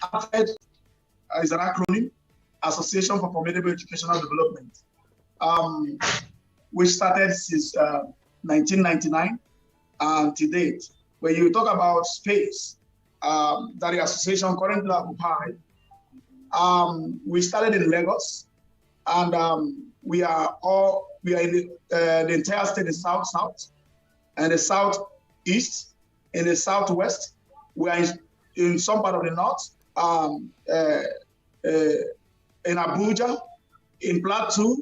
AFED is an acronym, Association for Formidable Educational Development. We started since 1999 and to date. When you talk about space that the association currently occupies, we started in Lagos, and we are in the entire state, the south, and the southeast, in the southwest. We are in some part of the north, in Abuja, in Plateau,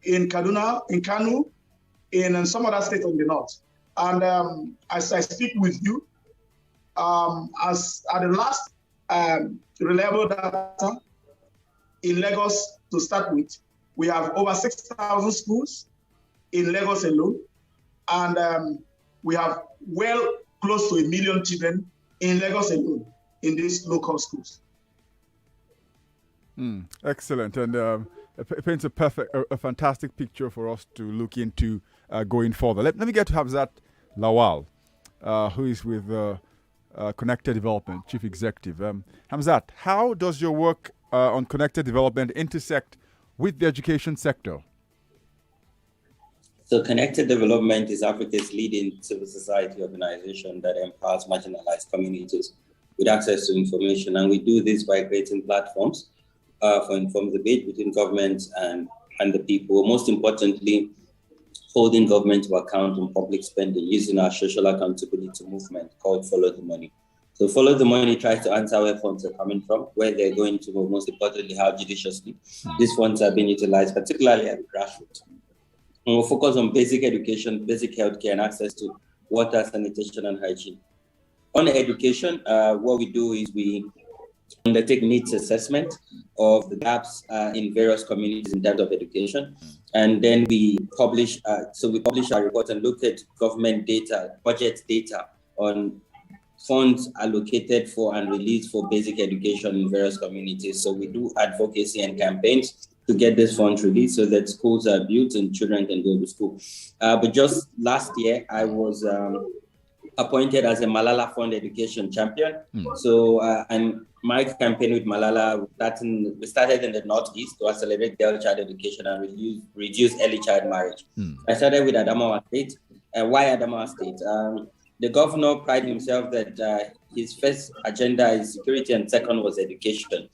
in Kaduna, in Kanu, in some other states of the north. And as I speak with you, as at the last reliable data in Lagos to start with, we have over 6,000 schools in Lagos alone, and we have well close to 1 million children in Lagos alone in these local schools. Excellent, and it paints a fantastic picture for us to look into going further. Let me get to Hamzat Lawal, who is with Connected Development, Chief Executive. Hamzat, how does your work on Connected Development intersect with the education sector? So Connected Development is Africa's leading civil society organization that empowers marginalized communities with access to information. And we do this by creating platforms for informed debate between government and the people. Most importantly, holding government to account on public spending using our social accountability movement called Follow the Money. So Follow the Money tries to answer where funds are coming from, where they're going to, but most importantly, how judiciously these funds are being utilized, particularly at the grassroots. And we'll focus on basic education, basic healthcare, and access to water, sanitation, and hygiene. On education, what we do is we undertake needs assessment of the gaps in various communities in terms of education. And then we publish, we publish our report and look at government data, budget data on funds allocated for and released for basic education in various communities. So we do advocacy and campaigns to get this funds released so that schools are built and children can go to school. But just last year, I was appointed as a Malala Fund Education Champion. So, and my campaign with Malala, we started in the Northeast to accelerate girl-child education and reduce early child marriage. I started with Adamawa State. Why Adamawa State? The governor prided himself that his first agenda is security and second was education.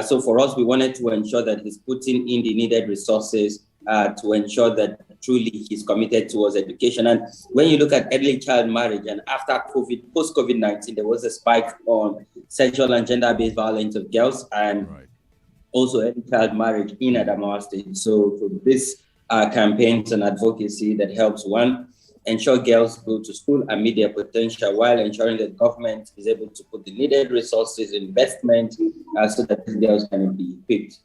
So for us, we wanted to ensure that he's putting in the needed resources to ensure that truly he's committed towards education. And when you look at early child marriage and after post-COVID-19, there was a spike on sexual and gender-based violence of girls and also early child marriage in Adamawa State. So this campaigns and advocacy that helps ensure girls go to school and meet their potential while ensuring that government is able to put the needed resources, investment, so that these girls can be equipped.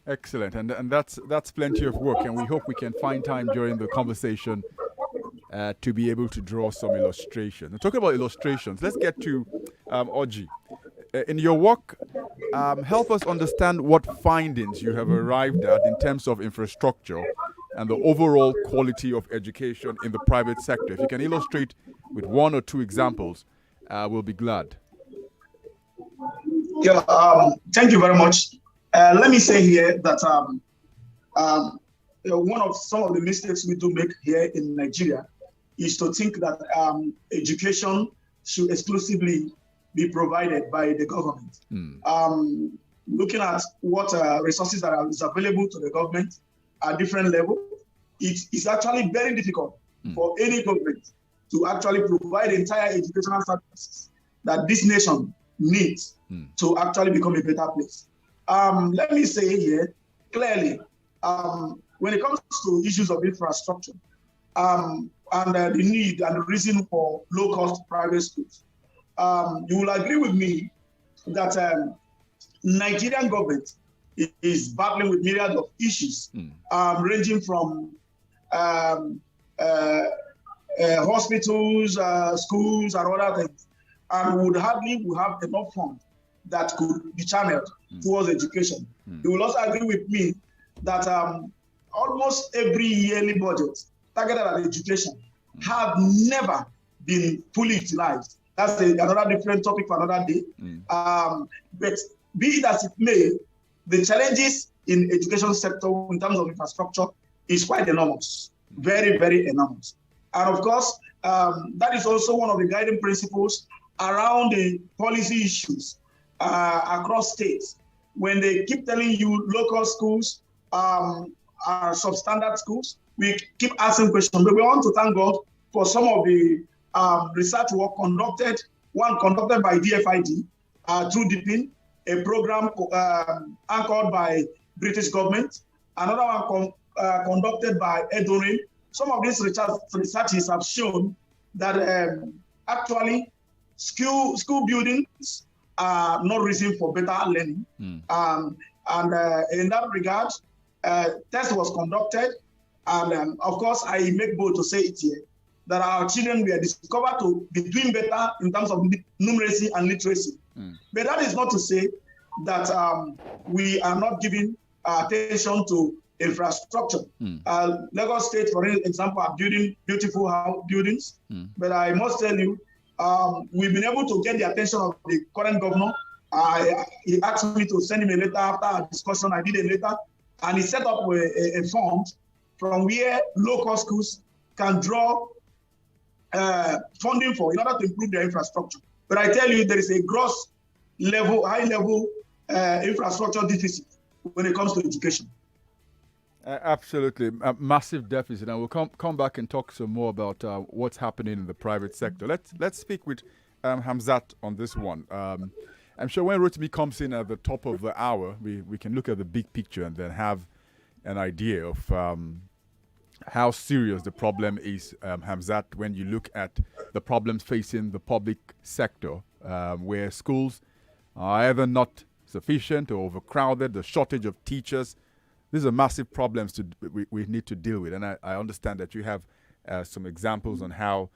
Excellent, and that's plenty of work, and we hope we can find time during the conversation to be able to draw some illustrations. And talking about illustrations, let's get to Orji. In your work, help us understand what findings you have arrived at in terms of infrastructure and the overall quality of education in the private sector. If you can illustrate with one or two examples, we'll be glad. Yeah, thank you very much. Let me say here that one of some of the mistakes we do make here in Nigeria is to think that education should exclusively be provided by the government. Looking at what resources that are available to the government at different levels, it is actually very difficult for any government to actually provide entire educational services that this nation needs to actually become a better place. Let me say here clearly, when it comes to issues of infrastructure and the need and the reason for low-cost private schools, you will agree with me that Nigerian government is battling with myriad of issues, ranging from hospitals, schools, and other things, and would hardly have enough funds that could be channeled towards education. You will also agree with me that almost every yearly budget targeted at education have never been fully utilized. That's another different topic for another day. But be it as it may, the challenges in education sector in terms of infrastructure is quite enormous, very, very enormous. And of course, that is also one of the guiding principles around the policy issues across states. When they keep telling you local schools are substandard schools, we keep asking questions. But we want to thank God for some of the research work conducted by DFID through DPIN, a program anchored by British government, another one conducted by Edorin. Some of these researches have shown that actually school buildings are not reason for better learning. And in that regard, test was conducted. And of course, I make bold to say it here, that our children were discovered to be doing better in terms of numeracy and literacy. But that is not to say that we are not giving attention to infrastructure. Lagos State, for example, are building beautiful buildings. But I must tell you, we've been able to get the attention of the current governor. He asked me to send him a letter after our discussion. I did a letter, and he set up a fund from where local schools can draw funding for in order to improve their infrastructure. But I tell you, there is a high level infrastructure deficit when it comes to education. Absolutely, a massive deficit, and we'll come back and talk some more about what's happening in the private sector. Let's speak with Hamzat on this one. I'm sure when Rotimi comes in at the top of the hour, we can look at the big picture and then have an idea of how serious the problem is, Hamzat, when you look at the problems facing the public sector, where schools are either not sufficient or overcrowded, the shortage of teachers. These are massive problems we need to deal with, and I understand that you have some examples on how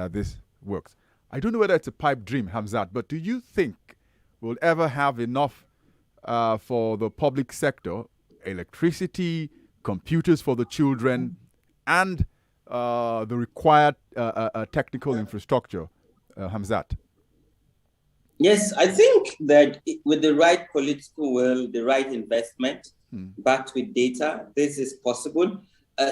this works. I don't know whether it's a pipe dream, Hamzat, but do you think we'll ever have enough for the public sector, electricity, computers for the children, and the required technical infrastructure, Hamzat? Yes, I think that with the right political will, the right investment, backed with data, this is possible.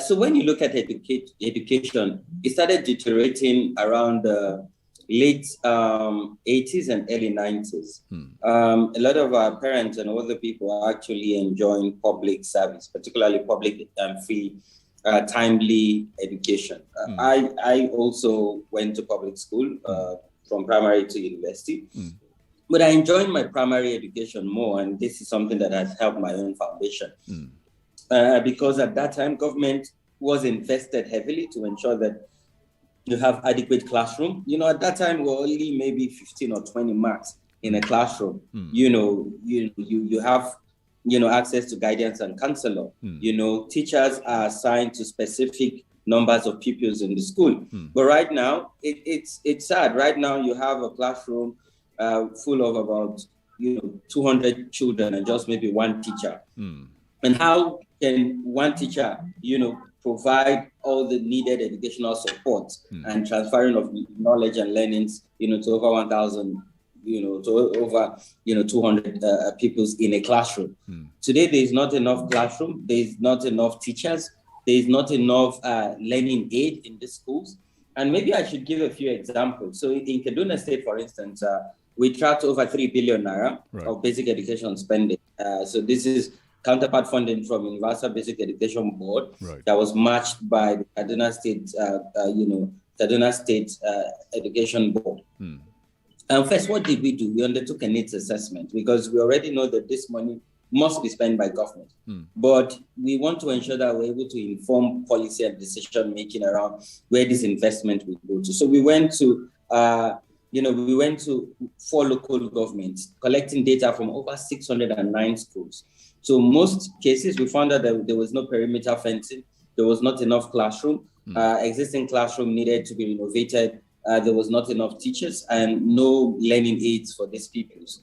So when you look at education, it started deteriorating around the late 80s and early 90s. A lot of our parents and other people are actually enjoying public service, particularly public and free, timely education. I also went to public school from primary to university. But I enjoyed my primary education more, and this is something that has helped my own foundation. Because at that time, government was invested heavily to ensure that you have adequate classroom. At that time, we were only maybe 15 or 20 marks in a classroom. You have access to guidance and counselor. Teachers are assigned to specific numbers of pupils in the school. But right now, it's sad. Right now, you have a classroom full of about 200 children and just maybe one teacher. And how can one teacher provide all the needed educational support and transferring of knowledge and learnings to over 1,000 to over 200 pupils in a classroom? Today there is not enough classroom, there is not enough teachers, there is not enough learning aid in the schools. And maybe I should give a few examples. So in Kaduna State, for instance, we tracked over 3 billion naira of basic education spending. So this is counterpart funding from Universal Basic Education Board that was matched by the Kaduna State, Education Board. And first, what did we do? We undertook a needs assessment because we already know that this money must be spent by government. But we want to ensure that we're able to inform policy and decision making around where this investment will go to. So we went to 4 local governments, collecting data from over 609 schools. So most cases, we found out that there was no perimeter fencing, there was not enough classroom, existing classroom needed to be renovated, there was not enough teachers, and no learning aids for these pupils.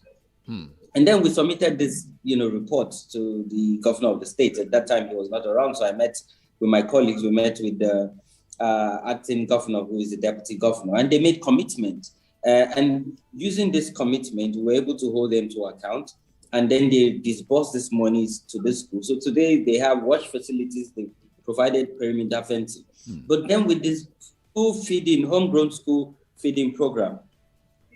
And then we submitted this, report to the governor of the state. At that time, he was not around, so I met with my colleagues. We met with the acting governor, who is the deputy governor, and they made commitment And using this commitment, we were able to hold them to account. And then they disburse these monies to the school. So today they have wash facilities, they provided perimeter fencing. But then with this school feeding, homegrown school feeding program,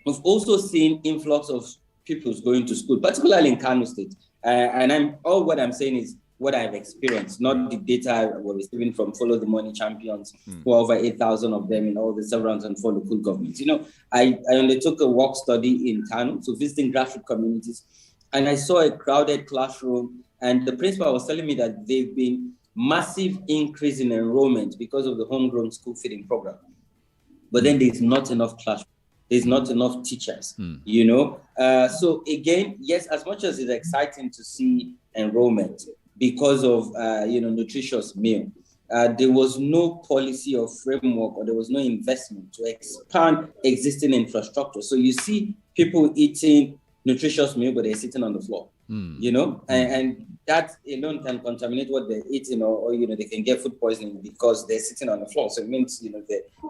we've also seen influx of pupils going to school, particularly in Kanu State. And what I'm saying is what I've experienced, not the data we're receiving from Follow the Money champions, who are over 8,000 of them in all the 704 local governments. I undertook a work study in Kanu, so visiting grassroots communities, and I saw a crowded classroom, and the principal was telling me that they've been massive increase in enrollment because of the homegrown school feeding program. But then there's not enough classrooms. There's not enough teachers, So again, yes, as much as it's exciting to see enrollment because of, nutritious meal, there was no policy or framework, or there was no investment to expand existing infrastructure. So you see people eating nutritious meal, but they're sitting on the floor, and that alone can contaminate what they're eating, or they can get food poisoning because they're sitting on the floor. So it means,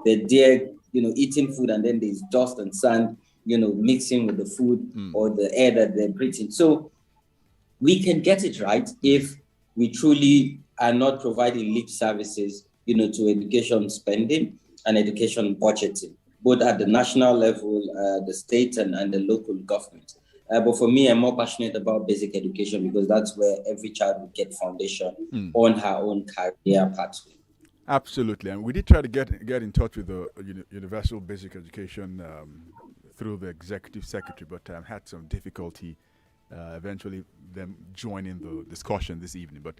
they're there, eating food, and then there's dust and sand, mixing with the food or the air that they're breathing. So we can get it right if we truly are not providing lip services, to education spending and education budgeting, both at the national level, the state and the local government. But for me, I'm more passionate about basic education because that's where every child will get foundation on her own career pathway. Absolutely. And we did try to get in touch with the Universal Basic Education through the Executive Secretary, but had some difficulty eventually them joining the discussion this evening. But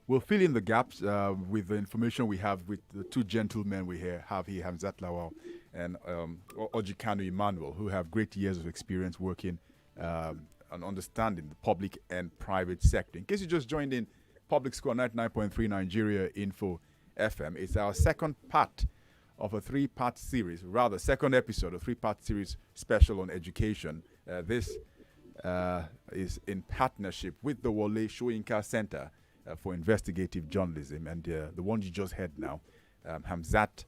we'll fill in the gaps with the information we have with the two gentlemen we have here, Hamzat Lawal and Orji Kanu Emmanuel, who have great years of experience working and understanding the public and private sector. In case you just joined in, Public Square 99.3 Nigeria Info FM. It's our second part of a three-part series, rather second episode of a three-part series special on education. This is in partnership with the Wole Soyinka Center for Investigative Journalism, and the one you just heard now, Hamzat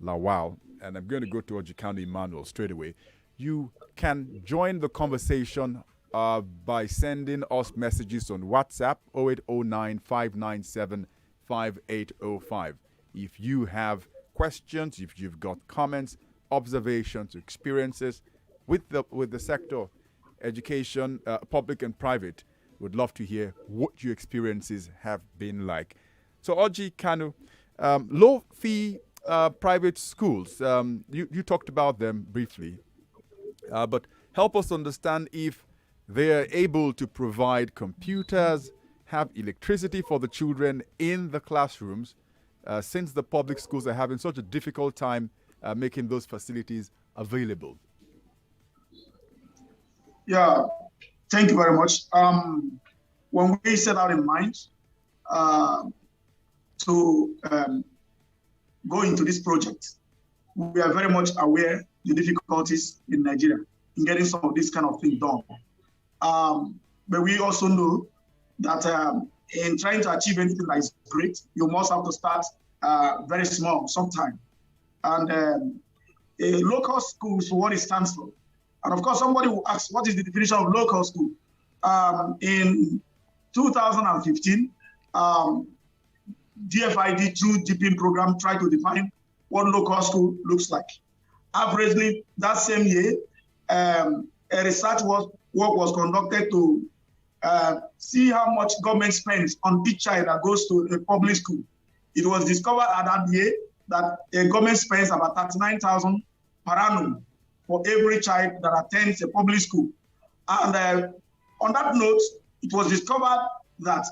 Lawal. And I'm going to go to Orji Kanu Emmanuel straight away. You can join the conversation by sending us messages on WhatsApp 0809 597 5805. If you have questions, if you've got comments, observations, experiences with the sector, education, public and private, would love to hear what your experiences have been like. So Orji Kanu, low fee private schools, you talked about them briefly. But help us understand if they are able to provide computers, have electricity for the children in the classrooms, since the public schools are having such a difficult time making those facilities available. Yeah, thank you very much. When we set out in mind to go into this project, we are very much aware the difficulties in Nigeria in getting some of this kind of thing done. But we also know that in trying to achieve anything that is great, you must have to start very small sometime. And a local school is what it stands for. And of course, somebody will ask, what is the definition of local school? In 2015, DFID through DPIN program tried to define what local school looks like. Averagely, that same year, a research work was conducted to see how much government spends on each child that goes to a public school. It was discovered at that year that a government spends about 39,000 per annum for every child that attends a public school. And on that note, it was discovered that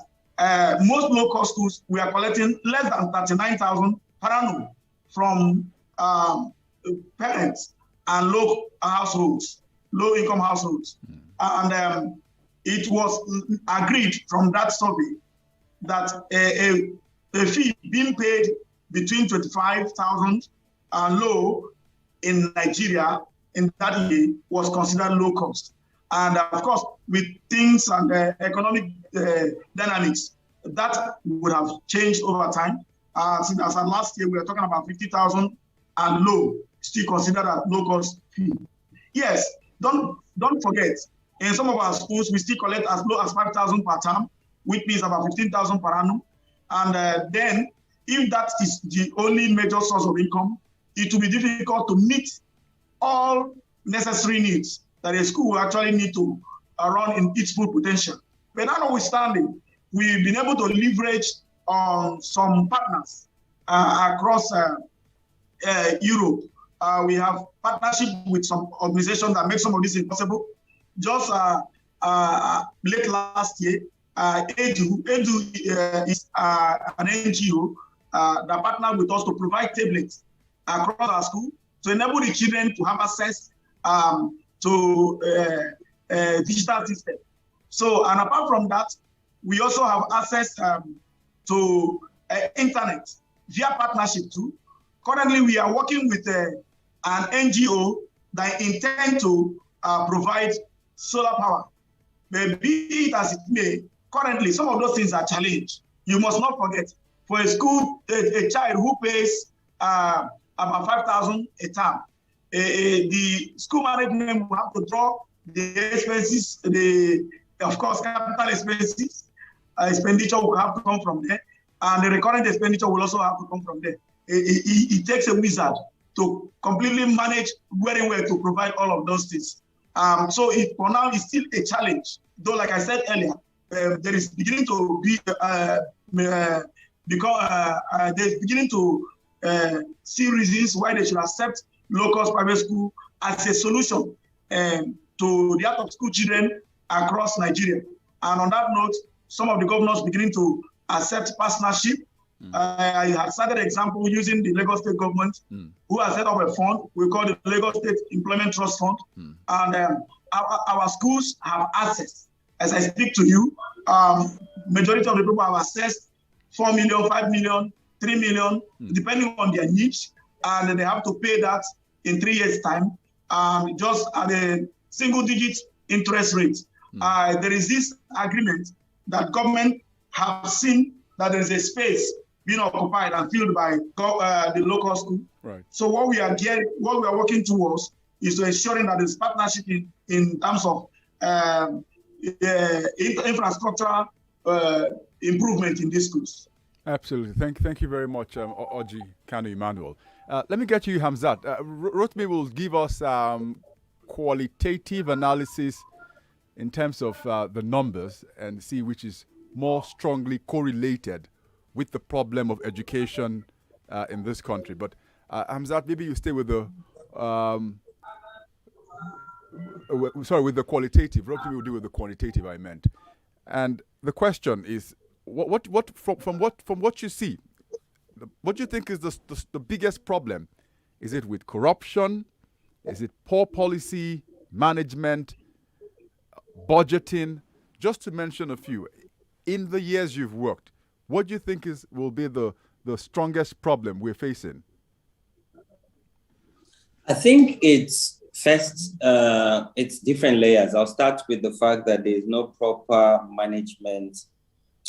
most local schools were collecting less than 39,000 per annum from parents and low households, low-income households. And it was agreed from that survey that a fee being paid between 25,000 and low in Nigeria in that year was considered low cost. And of course, with things and economic dynamics, that would have changed over time. Since as last year, we were talking about 50,000 and low, still considered as low cost fee. Yes, don't forget, in some of our schools, we still collect as low as 5,000 per term, which means about 15,000 per annum. And then, if that is the only major source of income, it will be difficult to meet all necessary needs that a school will actually need to run in its full potential. But notwithstanding, we've been able to leverage on some partners across Europe. We have partnership with some organizations that make some of this possible. Just late last year, EDU is an NGO that partnered with us to provide tablets across our school to enable the children to have access to digital system. So, and apart from that, we also have access to internet via partnership too. Currently, we are working with an NGO that intend to provide solar power. But be it as it may, currently, some of those things are challenged. You must not forget, for a school, a child who pays about 5,000 a term, the school management will have to draw the expenses, of course, capital expenses, expenditure will have to come from there, and the recurrent expenditure will also have to come from there. It takes a wizard to completely manage very well to provide all of those things. So for now, it's still a challenge. Though, like I said earlier, there is beginning to be there's beginning to see reasons why they should accept low-cost private school as a solution to the out-of-school children across Nigeria. And on that note, some of the governors beginning to accept partnership. I have started example using the Lagos State government, who has set up a fund we call the Lagos State Employment Trust Fund. And our schools have access. As I speak to you, majority of the people have accessed 4 million, 5 million, 3 million, depending on their niche. And they have to pay that in 3 years' time, just at a single-digit interest rate. There is this agreement that government have seen that there is a space being occupied and filled by the local school. Right. So what we are working towards is to ensuring that there's partnership in terms of infrastructural improvement in these schools. Absolutely. Thank you very much, Orji, Kanu, Emmanuel. Let me get to you, Hamzat. Rotmi will give us qualitative analysis in terms of the numbers and see which is more strongly correlated with the problem of education in this country. But Hamzat, maybe you stay with the with the qualitative. Rotmi will deal with the quantitative, I meant. And the question is, from what you see, what do you think is the biggest problem? Is it with corruption? Is it poor policy, management, budgeting? Just to mention a few. In the years you've worked, what do you think will be the strongest problem we're facing? I think it's first, it's different layers. I'll start with the fact that there is no proper management.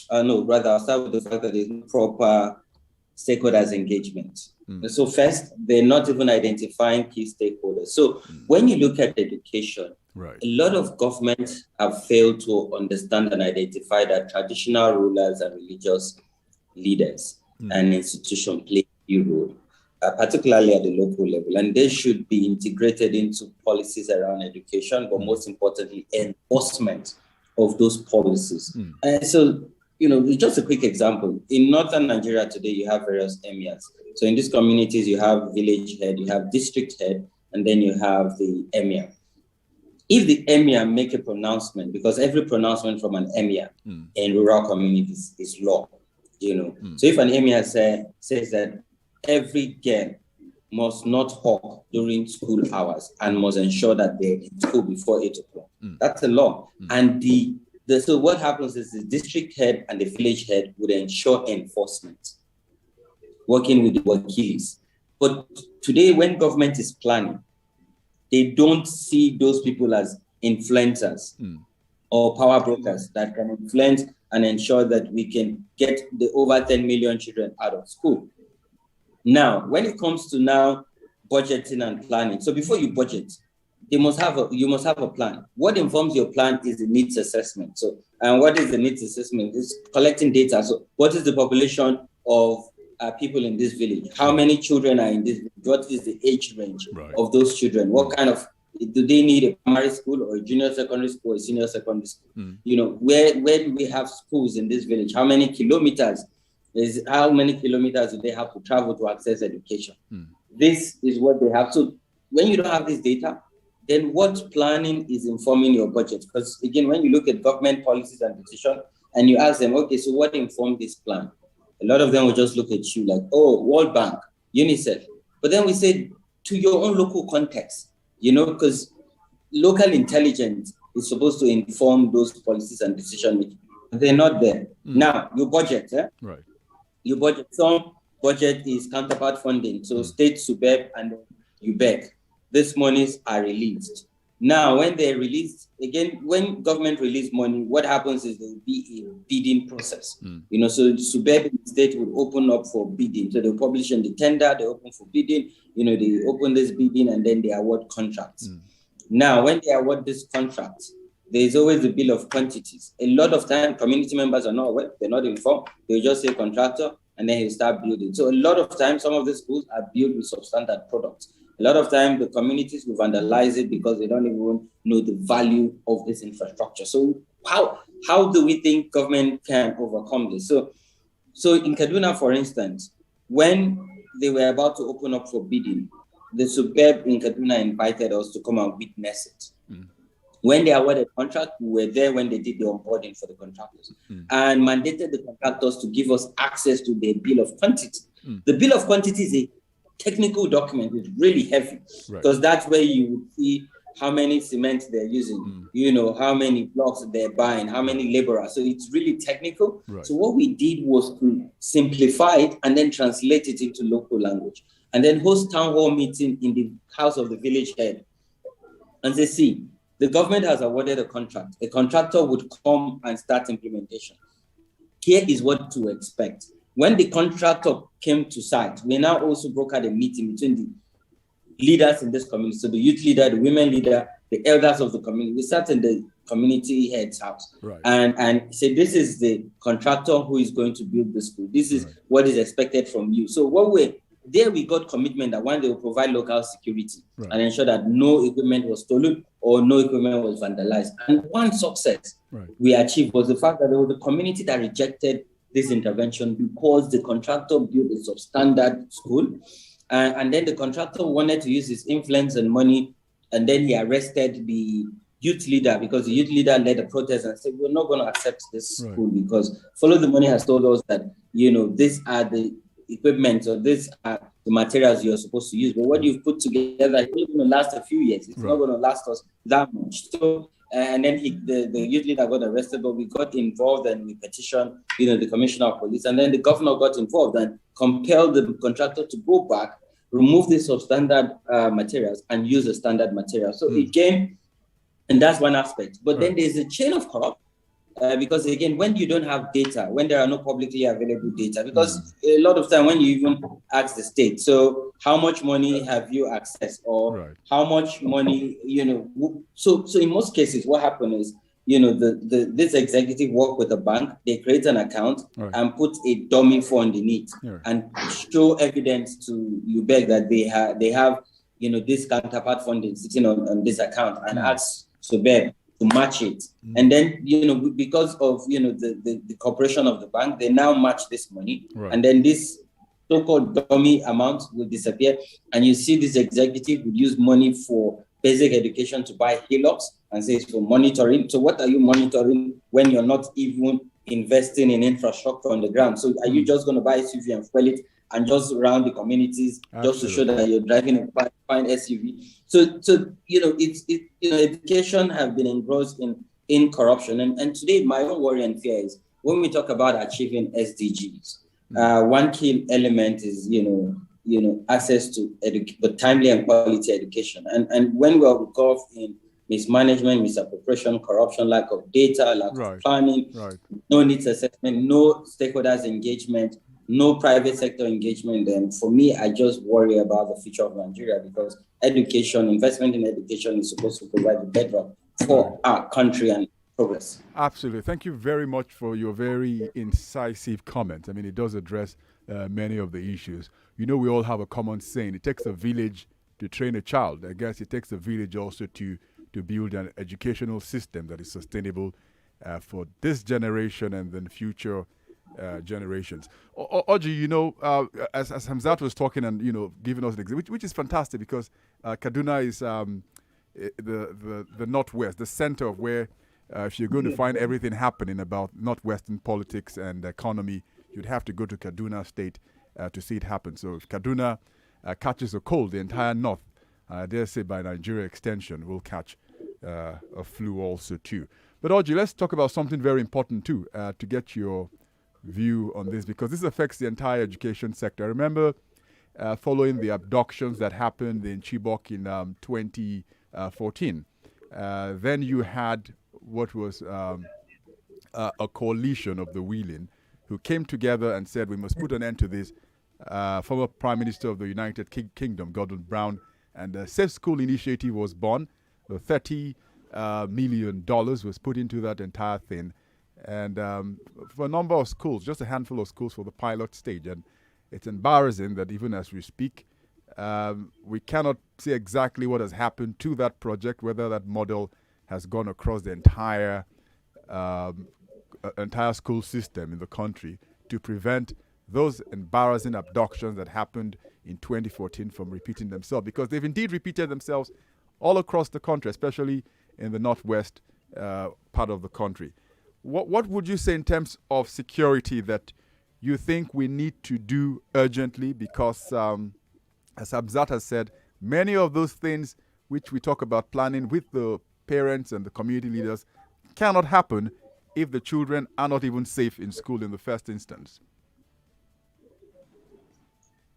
I'll start with the fact that there is no proper stakeholders engagement. So first, they're not even identifying key stakeholders. So when you look at education, right, a lot of governments have failed to understand and identify that traditional rulers and religious leaders and institutions play a key role, particularly at the local level. And they should be integrated into policies around education, but most importantly, enforcement of those policies. So, just a quick example. In northern Nigeria today, you have various emirs. So in these communities, you have village head, you have district head, and then you have the emir. If the emir make a pronouncement, because every pronouncement from an emir in rural communities is law, So if an emir says that every girl must not hawk during school hours and must ensure that they're in school before 8 o'clock, that's a law. And so what happens is the district head and the village head would ensure enforcement, working with the wakilis. But today, when government is planning, they don't see those people as influencers or power brokers that can influence and ensure that we can get the over 10 million children out of school. Now, when it comes to now budgeting and planning, so before you budget, you must have a plan. What informs your plan is the needs assessment. So, and what is the needs assessment? It's collecting data. So, what is the population of people in this village? How many children are in this village? What is the age range of those children? What kind of, do they need a primary school or a junior secondary school or a senior secondary school? Where do we have schools in this village? How many kilometers do they have to travel to access education? This is what they have. So when you don't have this data, then what planning is informing your budget? Because again, when you look at government policies and decisions and you ask them, okay, so what informed this plan? A lot of them will just look at you like, oh, World Bank, UNICEF. But then we say to your own local context, because local intelligence is supposed to inform those policies and decision making. They're not there. Now, your budget, Right. Your budget, some budget is counterpart funding. So state, SUBEB, and UBEC. These monies are released. Now, when they're released, again, when government release money, what happens is there will be a bidding process. So SUBEB in the state will open up for bidding. So they'll publish in the tender, they open for bidding, they open this bidding and then they award contracts. Now, when they award this contracts, there's always a bill of quantities. A lot of time, community members are not aware, they're not informed. They'll just say contractor and then he'll start building. So a lot of times, some of the schools are built with substandard products. A lot of time, the communities will vandalize it because they don't even know the value of this infrastructure. So how do we think government can overcome this? So in Kaduna, for instance, when they were about to open up for bidding, the SUBEB in Kaduna invited us to come and witness it. When they awarded contract, we were there when they did the onboarding for the contractors and mandated the contractors to give us access to their bill of quantity. The bill of quantity is a technical document. It's really heavy because that's where you would see how many cement they're using, how many blocks they're buying, how many laborers. So it's really technical. So what we did was to simplify it and then translate it into local language and then host town hall meeting in the house of the village head and say, see, the government has awarded a contract. A contractor would come and start implementation. Here is what to expect. When the contractor came to site, we now also brokered a meeting between the leaders in this community. So the youth leader, the women leader, the elders of the community. We sat in the community head's house and said, this is the contractor who is going to build the school. This is what is expected from you. So we got commitment that one, they will provide local security and ensure that no equipment was stolen or no equipment was vandalized. And one success we achieved was the fact that there was a community that rejected this intervention because the contractor built a substandard school. And then the contractor wanted to use his influence and money. And then he arrested the youth leader because the youth leader led a protest and said, we're not going to accept this school because Follow the Money has told us that, these are the equipment or these are the materials you're supposed to use. But what you've put together is only going to last a few years. It's not going to last us that much. So, and then the youth leader got arrested, but we got involved and we petitioned, the commissioner of police. And then the governor got involved and compelled the contractor to go back, remove the substandard materials and use the standard materials. So again, and that's one aspect. But then there's a chain of corruption. Because again, when you don't have data, when there are no publicly available data, because a lot of time when you even ask the state, so how much money have you accessed or how much money, so in most cases, what happens is, this executive work with the bank, they create an account and put a dummy fund in it and show evidence to UBEC that they have, this counterpart funding sitting on this account and ask SUBEB to match it. And then, because of, the cooperation of the bank, they now match this money. And then this so-called dummy amount will disappear. And you see this executive would use money for basic education to buy hillocks and say it's for monitoring. So what are you monitoring when you're not even investing in infrastructure on the ground? So are you just going to buy SUV and fuel it and just around the communities just to show that you're driving a fine SUV? So education have been engrossed in corruption. And today, my own worry and fear is when we talk about achieving SDGs, one key element is, access to but timely and quality education. And when we're engulfed in mismanagement, misappropriation, corruption, lack of data, lack of planning, no needs assessment, no stakeholders engagement, no private sector engagement, then for me, I just worry about the future of Nigeria because education, investment in education is supposed to provide the bedrock for our country and progress. Absolutely. Thank you very much for your very incisive comment. I mean, it does address many of the issues. You know, we all have a common saying, it takes a village to train a child. I guess it takes a village also to build an educational system that is sustainable for this generation and then future generations. Orji, you know, as Hamzat was talking and, you know, giving us an example, which is fantastic because Kaduna is the northwest, the center of where if you're going to find everything happening about northwestern politics and economy, you'd have to go to Kaduna State to see it happen. So if Kaduna catches a cold, the entire north, I dare say by Nigeria extension, will catch a flu also too. But Orji, let's talk about something very important too, to get your view on this, because this affects the entire education sector. I remember following the abductions that happened in Chibok in 2014. Then you had what was a coalition of the willing who came together and said, we must put an end to this. Former Prime Minister of the United Kingdom, Gordon Brown, and the Safe School Initiative was born. The $30 million was put into that entire thing. And for a number of schools, just a handful of schools for the pilot stage. And it's embarrassing that even as we speak, we cannot see exactly what has happened to that project, whether that model has gone across the entire school system in the country to prevent those embarrassing abductions that happened in 2014 from repeating themselves, because they've indeed repeated themselves all across the country, especially in the northwest part of the country. What would you say in terms of security that you think we need to do urgently? Because, as Hamzat has said, many of those things which we talk about planning with the parents and the community leaders cannot happen if the children are not even safe in school in the first instance.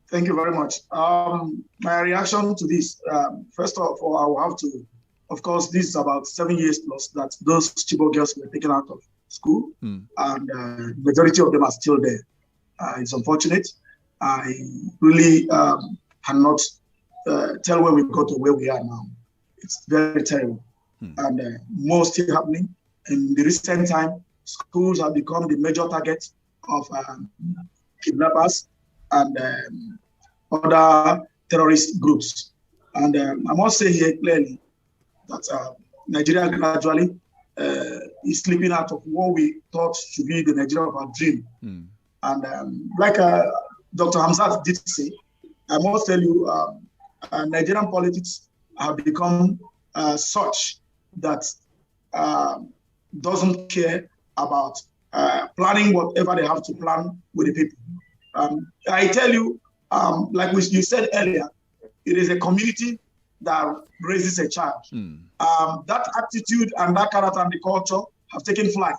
Thank you very much. My reaction to this, first of all, I will have to, of course, this is about 7 years plus that those Chibok girls were taken out of school, and the majority of them are still there. It's unfortunate. I really cannot tell where we got to where we are now. It's very terrible. And more still happening. In the recent time, schools have become the major target of kidnappers and other terrorist groups. And I must say here clearly that Nigeria gradually is slipping out of what we thought should be the Nigeria of our dream. And like Dr. Hamzat did say, I must tell you, Nigerian politics have become such that doesn't care about planning whatever they have to plan with the people. I tell you, like you said earlier, it is a community that raises a child. That attitude and that character and the culture have taken flight.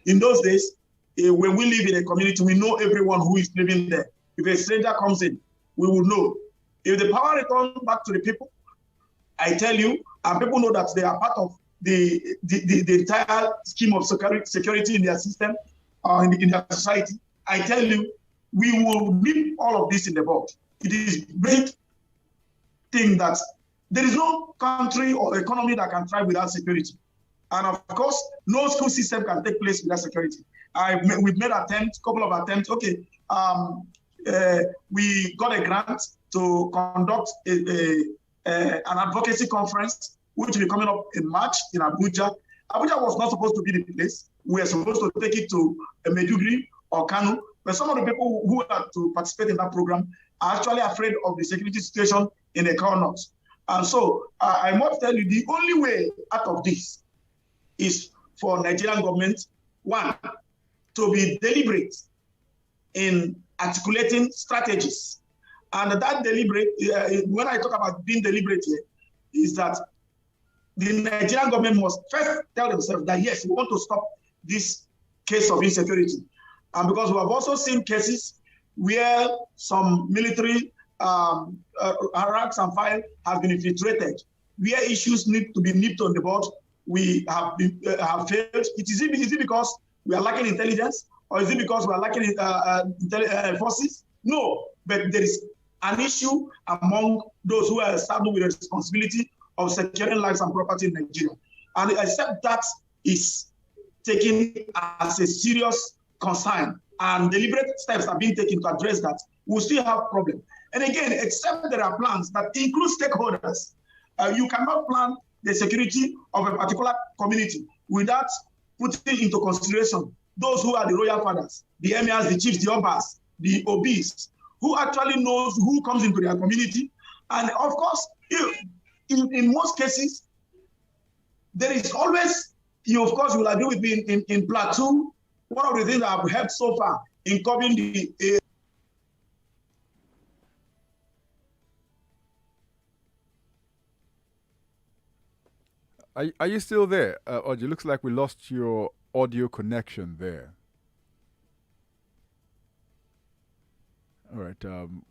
In those days, when we live in a community, we know everyone who is living there. If a stranger comes in, we will know. If the power returns back to the people, I tell you, and people know that they are part of the entire scheme of security in their system, in their society, I tell you, we will nip all of this in the bud. It is great thing that there is no country or economy that can thrive without security. And of course, no school system can take place without security. We've made attempts, couple of attempts. Okay, we got a grant to conduct an advocacy conference, which will be coming up in March in Abuja. Abuja was not supposed to be the place. We were supposed to take it to Maiduguri or Kanu, but some of the people who had to participate in that program are actually afraid of the security situation in the North. And so I must tell you, the only way out of this is for Nigerian government, one, to be deliberate in articulating strategies. And that deliberate, when I talk about being deliberate here, is that the Nigerian government must first tell themselves that, yes, we want to stop this case of insecurity. And because we have also seen cases where some military ranks and file has been infiltrated, where issues need to be nipped on the bud, we have failed. Is it because we are lacking intelligence, or is it because we are lacking forces? No, but there is an issue among those who are saddled with the responsibility of securing lives and property in Nigeria. And except that is taken as a serious concern and deliberate steps are being taken to address that, we'll still have problems. And again, except there are plans that include stakeholders, you cannot plan the security of a particular community without putting into consideration those who are the royal fathers, the emirs, the chiefs, the obas, the obis, who actually knows who comes into their community. And of course, in most cases, there is always, of course, you will agree with me, in Plateau, one of the things that I've helped so far in covering the Are you still there, Orji? Looks like we lost your audio connection there. All right,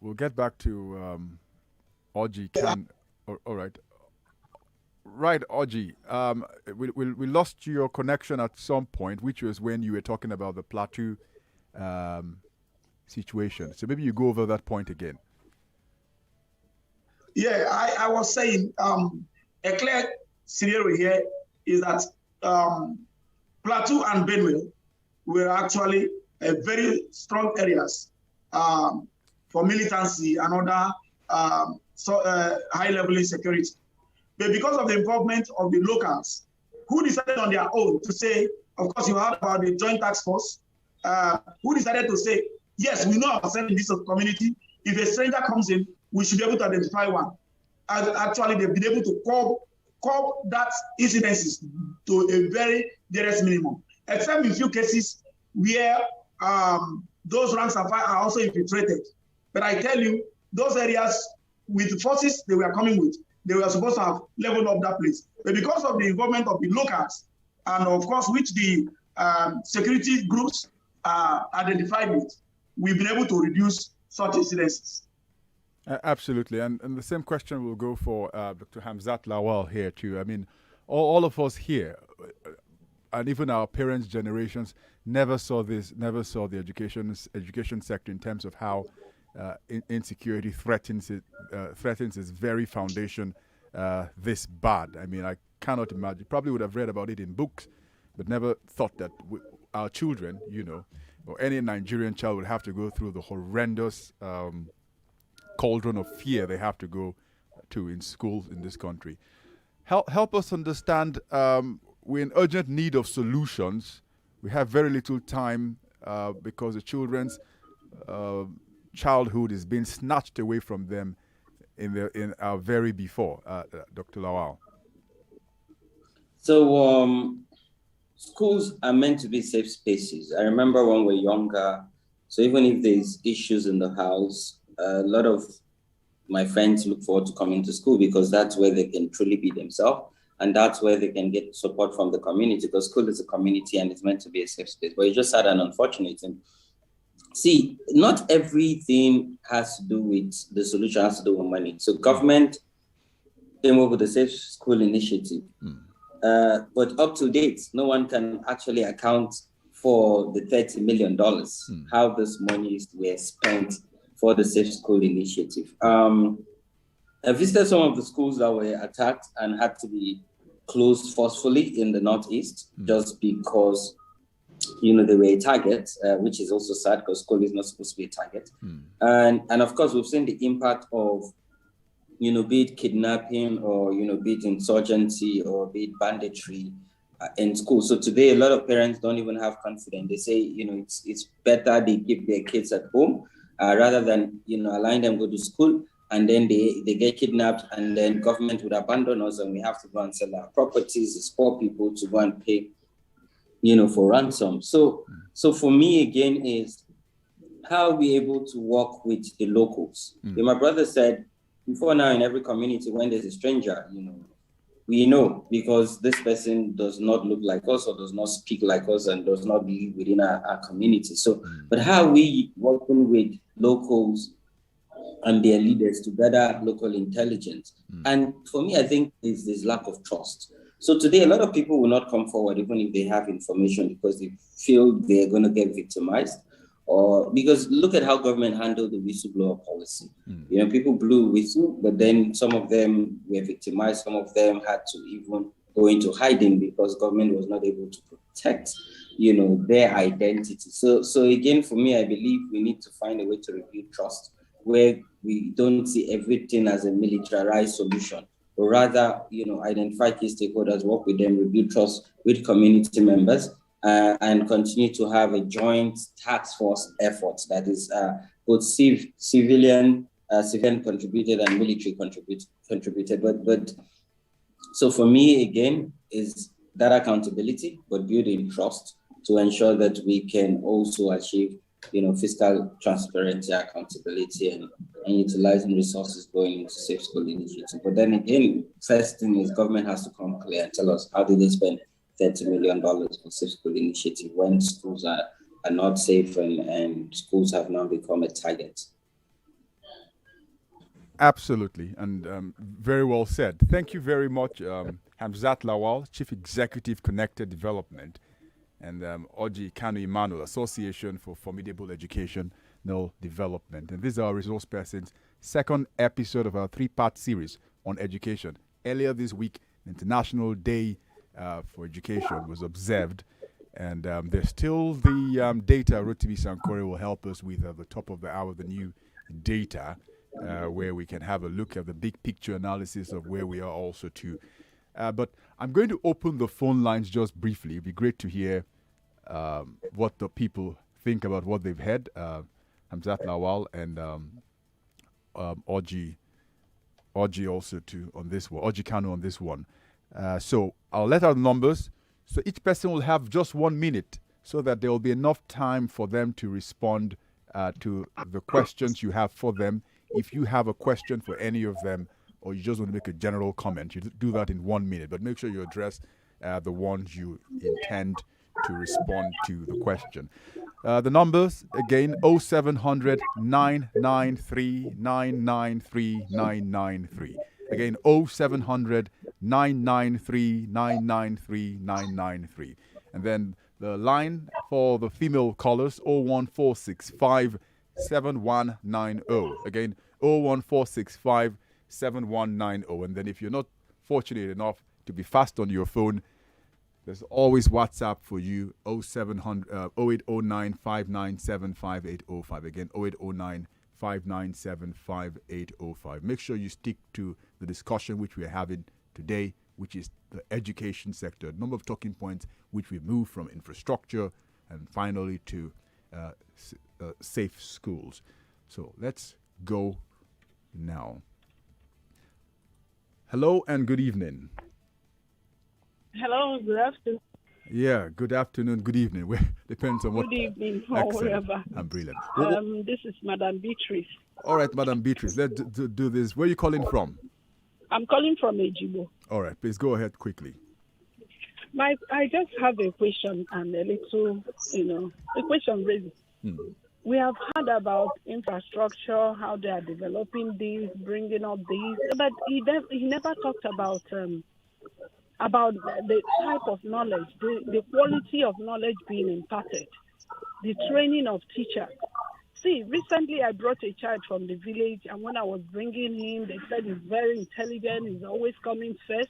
we'll get back to Orji. All right. Right, Orji. We lost your connection at some point, which was when you were talking about the Plateau situation. So maybe you go over that point again. Yeah, I was saying a clear scenario here is that Plateau and Benue were actually very strong areas for militancy and other high-level insecurity. But because of the involvement of the locals, who decided on their own to say, of course, you heard about the Joint Task Force, who decided to say, yes, we know ourselves in this community. If a stranger comes in, we should be able to identify one. And actually, they've been able to curb that incidences to a very dearest minimum, except in few cases where those ranks and file are also infiltrated. But I tell you, those areas with the forces they were coming with, they were supposed to have leveled up that place. But because of the involvement of the locals, and of course, which the security groups identified with, we've been able to reduce such incidences. Absolutely. And the same question will go for Dr. Hamzat Lawal here too. I mean, all of us here, and even our parents' generations, never saw the education sector in terms of how insecurity threatens its very foundation this bad. I mean, I cannot imagine. Probably would have read about it in books, but never thought that our children, or any Nigerian child would have to go through the horrendous cauldron of fear they have to go to in schools in this country. Help us understand. We're in urgent need of solutions. We have very little time because the children's childhood is being snatched away from them in our very before. Dr. Lawal. So schools are meant to be safe spaces. I remember when we were younger, so even if there's issues in the house, a lot of my friends look forward to coming to school because that's where they can truly be themselves. And that's where they can get support from the community, because school is a community and it's meant to be a safe space. But it's just sad and unfortunate. And see, not everything has to do with the solution, has to do with money. So government came up with the Safe School Initiative. But up to date, no one can actually account for the $30 million, how this money were spent for the Safe School Initiative. I visited some of the schools that were attacked and had to be closed forcefully in the Northeast, just because, they were a target, which is also sad because school is not supposed to be a target. And of course, we've seen the impact of, be it kidnapping or, be it insurgency or be it banditry in school. So today, a lot of parents don't even have confidence. They say, it's better they keep their kids at home rather than, allowing them to go to school. And then they get kidnapped, and then government would abandon us, and we have to go and sell our properties as poor people to go and pay, for ransom. So for me, again, is how are we able to work with the locals? My brother said, before now, in every community, when there's a stranger, we know because this person does not look like us or does not speak like us and does not live within our community. So, but how are we working with locals and their leaders to gather local intelligence? And for me, I think there's this lack of trust. So today, a lot of people will not come forward even if they have information because they feel they're going to get victimized or because look at how government handled the whistleblower policy. People blew whistle, but then some of them were victimized. Some of them had to even go into hiding because government was not able to protect, their identity. So again, for me, I believe we need to find a way to rebuild trust where we don't see everything as a militarized solution, but rather, identify key stakeholders, work with them, rebuild trust with community members, and continue to have a joint task force effort that is both civilian contributed and military contributed. But so for me, again, is that accountability, but building trust to ensure that we can also achieve, fiscal transparency, accountability, and utilizing resources going into safe school initiative. But then again, first thing is government has to come clear and tell us how did they spend $30 million for safe school initiative when schools are not safe and schools have now become a target. Absolutely, and very well said. Thank you very much, Hamzat Lawal, Chief Executive, Connected Development, and Orji Kanu Emmanuel, Association for Formidable Educational Development. And these are our resource persons' second episode of our three-part series on education. Earlier this week, International Day for Education was observed, and there's still the data. Rotimi Sankore will help us with the top of the hour, the new data, where we can have a look at the big picture analysis of where we are also too. But I'm going to open the phone lines just briefly. It'd be great to hear what the people think about what they've heard. Hamzat Lawal and Orji also too on this one. Orji Kanu on this one. So I'll let out numbers. So each person will have just 1 minute so that there will be enough time for them to respond to the questions you have for them. If you have a question for any of them, or you just want to make a general comment, you do that in 1 minute. But make sure you address the ones you intend to respond to the question. The numbers, again, 0700 993 993 993. Again, 0700 993 993 993. And then the line for the female callers, 01465 7190. Again, 01465 7190. And then if you're not fortunate enough to be fast on your phone, there's always WhatsApp for you, 0809 597 5805. Again, 0809 597 5805. Make sure you stick to the discussion which we are having today, which is the education sector. A number of talking points which we move from infrastructure and finally to safe schools. So let's go now. Hello and good evening. Hello, good afternoon. Yeah, good afternoon, good evening. Depends on what. Good evening, or whatever. I'm brilliant. This is Madam Beatrice. All right, Madam Beatrice, let's do this. Where are you calling from? I'm calling from Ejibo. All right, please go ahead quickly. I just have a question and a little, a question really. We have heard about infrastructure, how they are developing this, bringing up this, but he never talked about the type of knowledge, the quality of knowledge being imparted, the training of teachers. See, recently I brought a child from the village, and when I was bringing him, they said he's very intelligent, he's always coming first.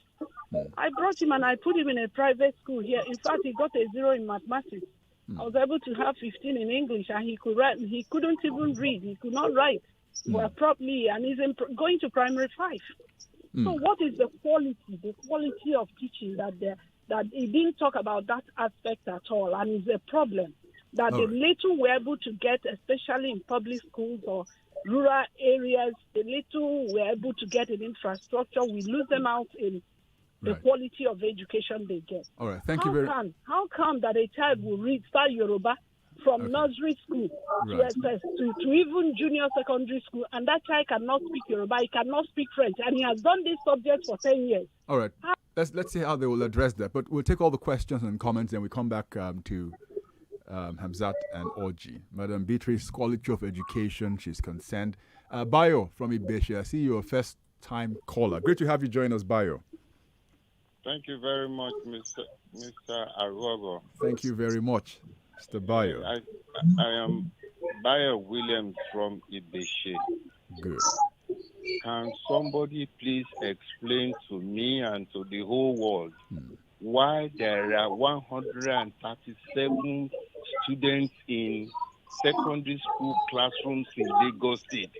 I brought him and I put him in a private school here. In fact, he got a 0 in mathematics. I was able to have 15 in English, and he could write. He couldn't even read. He could not write well properly, and he's going to primary 5. So what is the quality of teaching that he didn't talk about that aspect at all, and it's a problem that the little we're able to get, especially in public schools or rural areas, the little we're able to get in infrastructure, we lose them out in the quality of education they get. All right, thank you very much. How come that a child will start Yoruba from nursery school to even junior secondary school, and that child cannot speak Yoruba, he cannot speak French, and he has done this subject for 10 years? All right, let's see how they will address that. But we'll take all the questions and comments, and we come back to Hamzat and Orji. Madam Beatrice, quality of education, she's concerned. Bayo from Ibeshi, I see you're a first-time caller. Great to have you join us, Bayo. Thank you very much, Mr. Aruogo. Thank you very much, Mr. Bayo. I am Bayer Williams from Ibeshe. Good. Can somebody please explain to me and to the whole world why there are 137 students in secondary school classrooms in Lagos State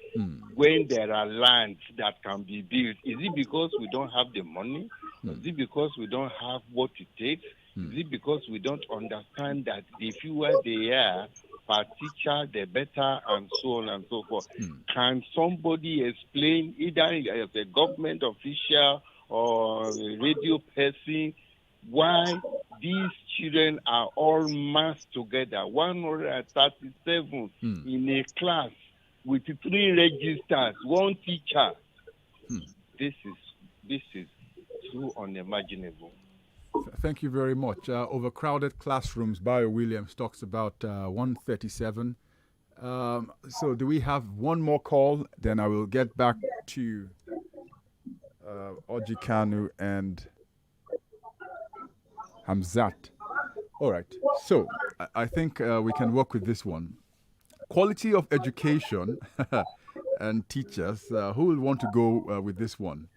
when there are lands that can be built? Is it because we don't have the money? Is it because we don't have what it takes? Is it because we don't understand that the fewer they are per teacher, the better, and so on and so forth? Can somebody explain, either as a government official or a radio person, why these children are all massed together, 137 in a class with 3 registers, 1 teacher? This is too unimaginable. Thank you very much. Overcrowded classrooms, Bayer Williams talks about 137. So do we have one more call? Then I will get back to Orji, Kanu, and Hamzat. All right. So I think we can work with this one. Quality of education and teachers. Who will want to go with this one?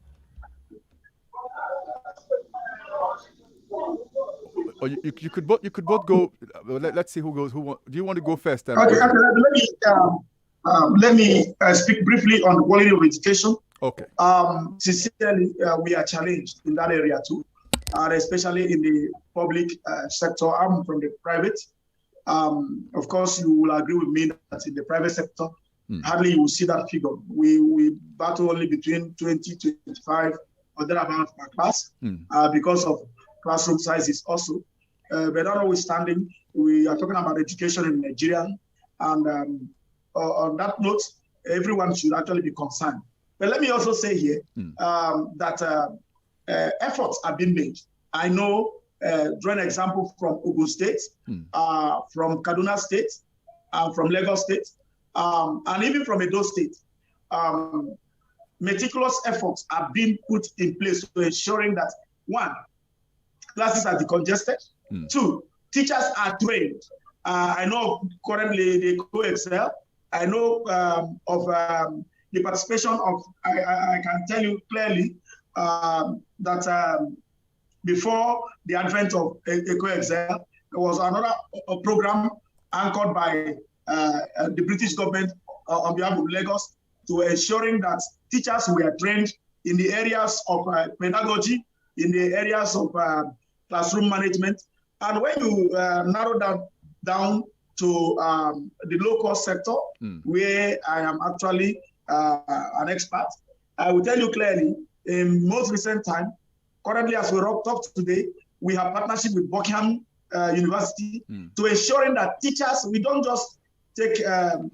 Or you could both go. Let's see who goes. Do you want to go first? Okay. Let me speak briefly on the quality of education. Okay. Sincerely, we are challenged in that area too, and especially in the public sector. I'm from the private. Of course, you will agree with me that in the private sector, hardly you will see that figure. We battle only between 20 to 25 or thereabouts per class because of classroom sizes also. But notwithstanding, we are talking about education in Nigeria, and on that note, everyone should actually be concerned. But let me also say here that efforts are being made. I know, draw an example from Ogun State, from Kaduna State, from Lagos State, and even from Edo State. Meticulous efforts are being put in place to ensuring that, 1, classes are decongested. 2, teachers are trained. I know currently they co-excel. I know of the participation of, I can tell you clearly that before the advent of co-excel, there was another program anchored by the British government on behalf of Lagos to ensuring that teachers were trained in the areas of pedagogy, in the areas of classroom management. And when you narrow down to the local sector, where I am actually an expert, I will tell you clearly, in most recent time, currently as we talk today, we have partnership with Buckingham University to ensuring that teachers, we don't just take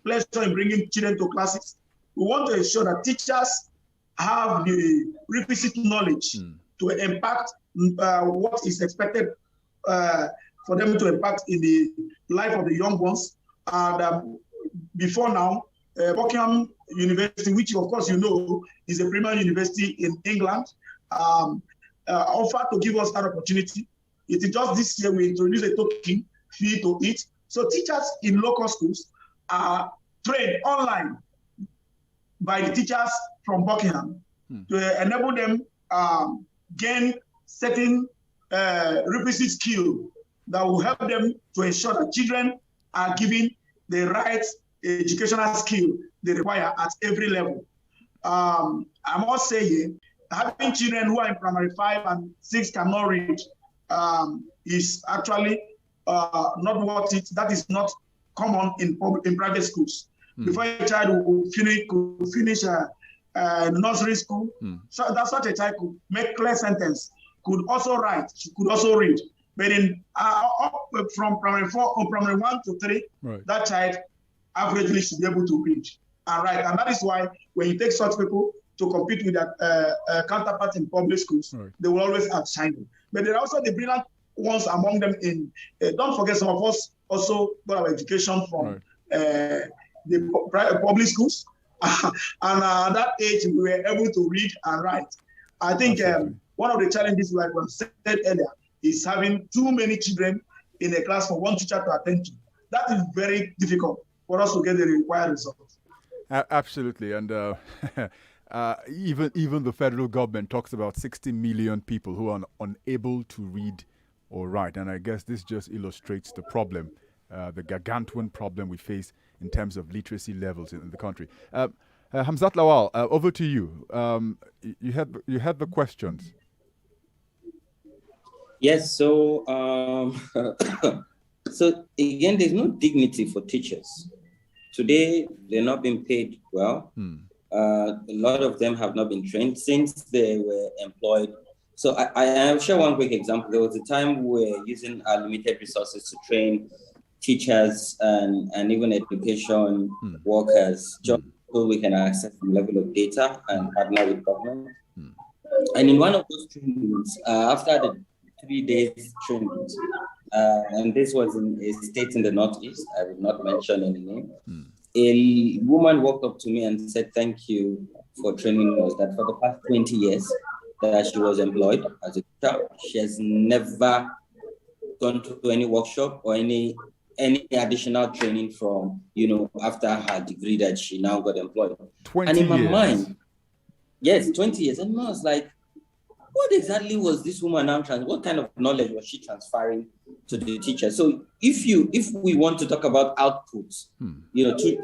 pleasure in bringing children to classes. We want to ensure that teachers have the requisite knowledge to impact what is expected for them to impact in the life of the young ones. And before now, Buckingham University, which of course you know is a premier university in England, offered to give us that opportunity. It is just this year we introduced a token fee to it. So teachers in local schools are trained online by the teachers from Buckingham to enable them gain certain requisite skill that will help them to ensure that children are given the right educational skill they require at every level. I must say here, having children who are in primary 5 and 6 cannot read is actually not what it, that is not common in private schools. Before a child will finish nursery school, so that such a child could make clear sentence, could also write, could also read. But in from primary 4 or primary 1 to 3, that child averagely should be able to read and write. And that is why when you take such people to compete with their counterparts in public schools, they will always outshine them. But there are also the brilliant ones among them in, don't forget, some of us also got our education from the public schools. And at that age, we were able to read and write. I think one of the challenges, like we said earlier, is having too many children in a class for one teacher to attend to. That is very difficult. for us to get the required results. Absolutely, and even the federal government talks about 60 million people who are unable to read or write, and I guess this just illustrates the problem, the gargantuan problem we face in terms of literacy levels in the country. Hamzat Lawal, over to you. You had the questions. Yes. So so again, there's no dignity for teachers. Today, they're not being paid well. A lot of them have not been trained since they were employed. So I'll share one quick example. There was a time we were using our limited resources to train teachers and even education workers, just so we can access some level of data and partner with government. And in one of those trainings, after the 3 days trainings, and this was in a state in the Northeast, I will not mention any name, a woman walked up to me and said, thank you for training us, that for the past 20 years that she was employed as a teacher, she has never gone to any workshop or any additional training from, after her degree that she now got employed. 20 and in my years. mind, yes, 20 years. And I was like, what exactly was this woman now what kind of knowledge was she transferring to the teacher? So if we want to talk about outputs,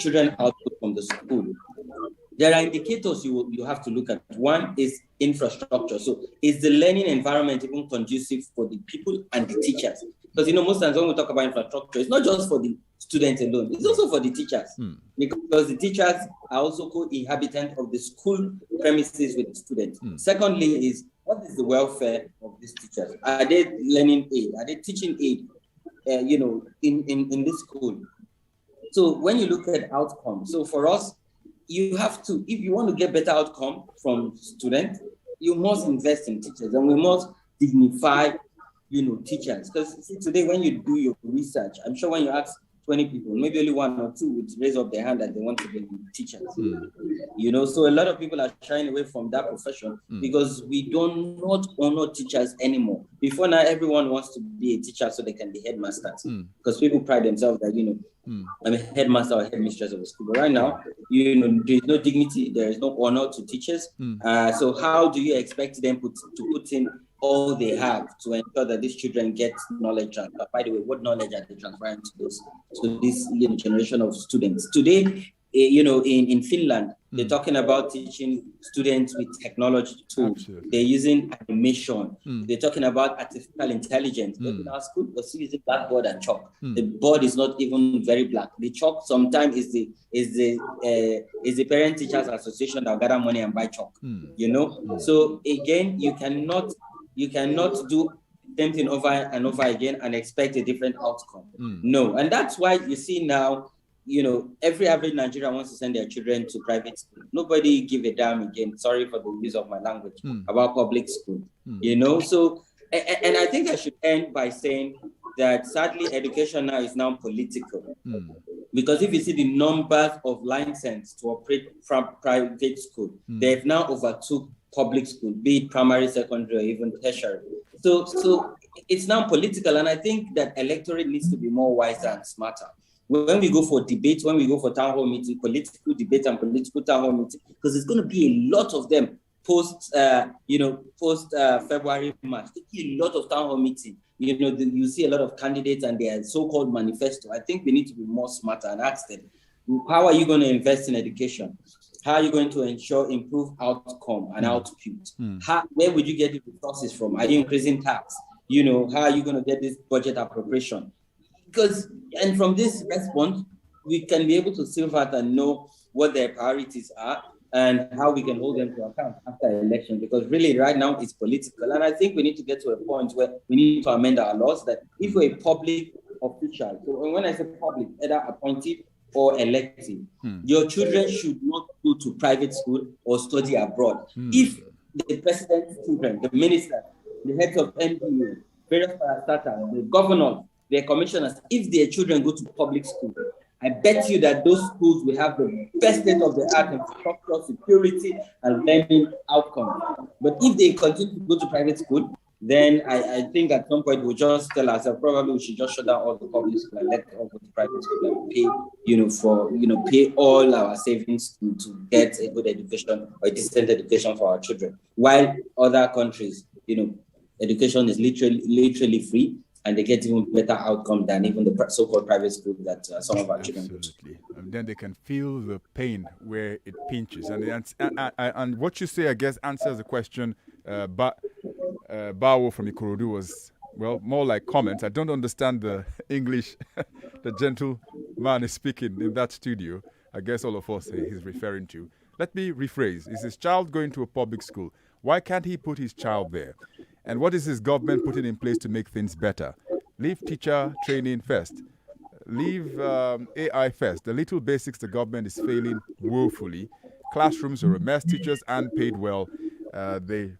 children output from the school, there are indicators you have to look at. One is infrastructure. So is the learning environment even conducive for the people and the teachers? Because most times when we talk about infrastructure, it's not just for the students alone, it's also for the teachers. Because the teachers are also co-inhabitants of the school premises with the students. Secondly is, what is the welfare of these teachers? Are they learning aid? Are they teaching aid, in this school? So when you look at outcomes, so for us, you have to, if you want to get better outcome from students, you must invest in teachers, and we must dignify, teachers. Because today when you do your research, I'm sure when you ask 20 people, maybe only 1 or 2 would raise up their hand that they want to be teachers. So a lot of people are shying away from that profession because we do not honor teachers anymore. Before now, everyone wants to be a teacher so they can be headmasters, because people pride themselves that, I'm a headmaster or headmistress of a school. But right now, there is no dignity, there is no honor to teachers. So how do you expect them to put in all they have to ensure that these children get knowledge transfer? By the way, what knowledge are they transferring to this generation of students? Today, in Finland, they're talking about teaching students with technology tools. Absolutely. They're using animation. They're talking about artificial intelligence. In our school, we're still using blackboard and chalk. The board is not even very black. The chalk sometimes is the Parent Teachers Association that will gather money and buy chalk. So again, you cannot do the same thing over and over again and expect a different outcome. No, and that's why you see now, every average Nigerian wants to send their children to private school. Nobody give a damn, again, sorry for the use of my language, about public school. So, and I think I should end by saying that sadly, education now is political. Because if you see the numbers of licenses to operate from private school, they've now overtook public school, be it primary, secondary, or even tertiary. So it's now political, and I think that electorate needs to be more wiser and smarter. When we go for debates, when we go for town hall meeting, political debate and political town hall meeting, because there's going to be a lot of them post February, March. There'll be a lot of town hall meeting. You see a lot of candidates and their so-called manifesto. I think we need to be more smarter and ask them, how are you going to invest in education? How are you going to ensure improved outcome and output? Where would you get the resources from? Are you increasing tax? How are you going to get this budget appropriation? And from this response, we can be able to sieve out and know what their priorities are and how we can hold them to account after election. Because really right now it's political. And I think we need to get to a point where we need to amend our laws that if we're a public official, so when I say public, either appointed or elected, your children should not go to private school or study abroad. If the president's children, the minister, the heads of NPA, various parastatals, the governors, their commissioners, if their children go to public school, I bet you that those schools will have the best state-of-the-art infrastructure, security, and learning outcomes. But if they continue to go to private school, then I think at some point we'll just tell ourselves probably we should just shut down all the public schools and let all the private schools and pay all our savings to get a good education or a decent education for our children. While other countries, education is literally free, and they get even better outcome than even the so-called private schools that some of our children go to. Absolutely. And then they can feel the pain where it pinches. And what you say, I guess, answers the question. Bawo from Ikorodu was, well, more like comments. I don't understand the English the gentleman is speaking in that studio. I guess all of us he's referring to. Let me rephrase. Is his child going to a public school? Why can't he put his child there? And what is his government putting in place to make things better? Leave teacher training first. Leave AI first. The little basics the government is failing woefully. Classrooms are a mess. Teachers aren't paid well. They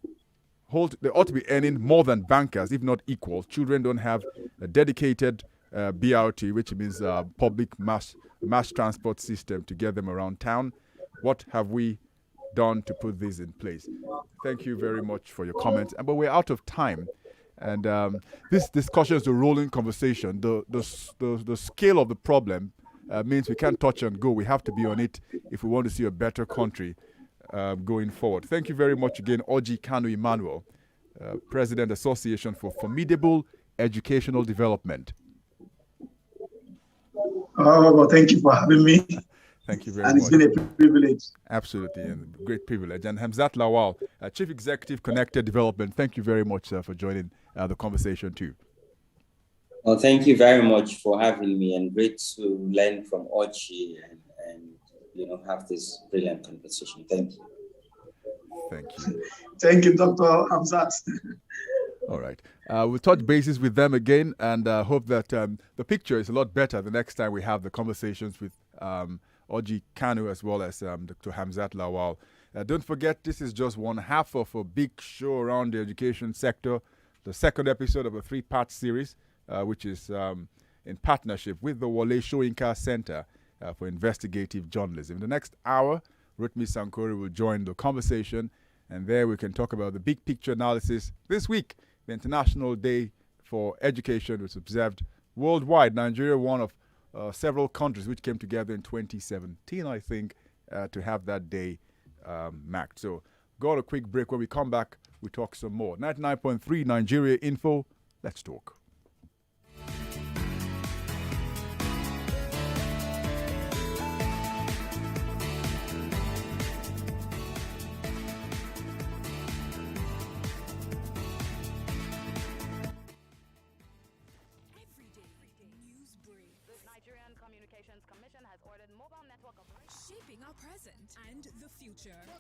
ought to be earning more than bankers, if not equal. Children don't have a dedicated BRT, which means public mass transport system to get them around town. What have we done to put this in place? Thank you very much for your comments. But we're out of time. And this discussion is a rolling conversation. The scale of the problem means we can't touch and go. We have to be on it if we want to see a better country going forward. Thank you very much again, Orji Kanu Emmanuel, President Association for Formidable Educational Development. Well, thank you for having me. Thank you very much. And it's been a privilege. Absolutely, and great privilege. And Hamzat Lawal, Chief Executive, Connected Development, thank you very much for joining the conversation too. Well, thank you very much for having me, and great to learn from Orji and have this brilliant conversation. Thank you. Thank you. Thank you, Dr. Hamzat. All right. We'll touch bases with them again, and hope that the picture is a lot better the next time we have the conversations with Orji Kanu as well as Dr. Hamzat Lawal. Don't forget, this is just one half of a big show around the education sector, the second episode of a 3-part series, which is in partnership with the Wale Soyinka Center for Investigative Journalism. In the next hour, Rotimi Sankore will join the conversation, and there we can talk about the big picture analysis. This week, the International Day for Education was observed worldwide. Nigeria, one of several countries which came together in 2017, I think, to have that day marked. So, go on a quick break. When we come back, we talk some more. 99.3 Nigeria Info. Let's talk. Shaping our present and the future. The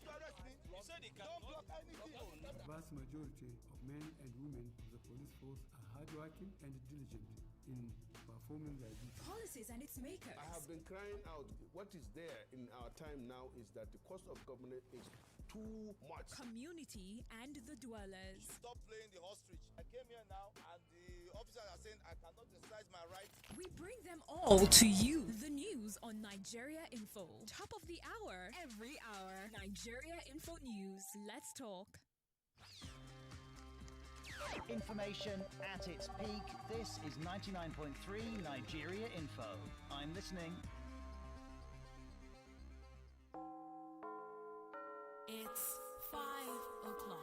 vast majority of men and women of the police force are hardworking and diligent in performing their duties. Policies and its makers. I have been crying out. What is there in our time now is that the cost of government is too much. Community and the dwellers. Stop playing the ostrich. I came here now and the officers are saying I cannot exercise my rights. We bring them all to you. The news on Nigeria Info. Top of the hour, every hour. Nigeria Info News. Let's talk. Information at its peak. This is 99.3 Nigeria Info. I'm listening. It's 5 o'clock.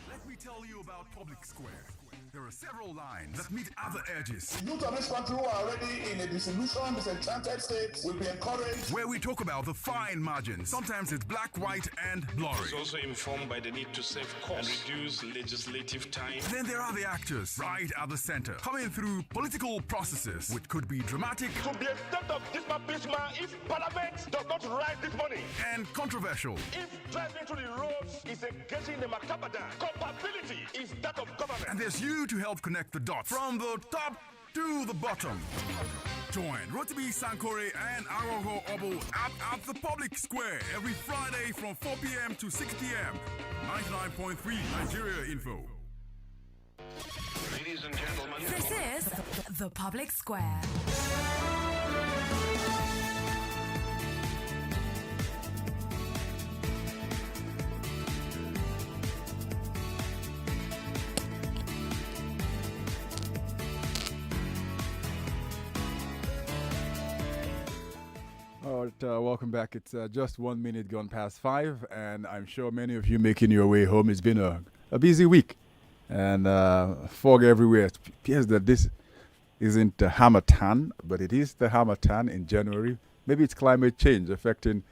Let me tell you about Public Square. There are several lines that meet other edges. The youth of this country who are already in a disillusion, disenchanted state will be encouraged. Where we talk about the fine margins. Sometimes it's black, white, and blurry. It's also informed by the need to save costs and reduce legislative time. Then there are the actors, right at the center, coming through political processes, which could be dramatic. To be a state of dismissal if Parliament does not rise this money. And controversial. If driving through the roads is engaging the macabre, compatibility is that of government. And there's you to help connect the dots from the top to the bottom. Join Rotimi Sankore and Arogo Obo at the Public Square every Friday from 4 p.m. to 6 p.m. 99.3 Nigeria Info. Ladies and gentlemen, this is the Public Square. right, welcome back. It's just 1 minute gone past 5, and I'm sure many of you making your way home. It's been a busy week, and fog everywhere. It appears that this isn't the Hamatan, but it is the Hamatan in January. Maybe it's climate change affecting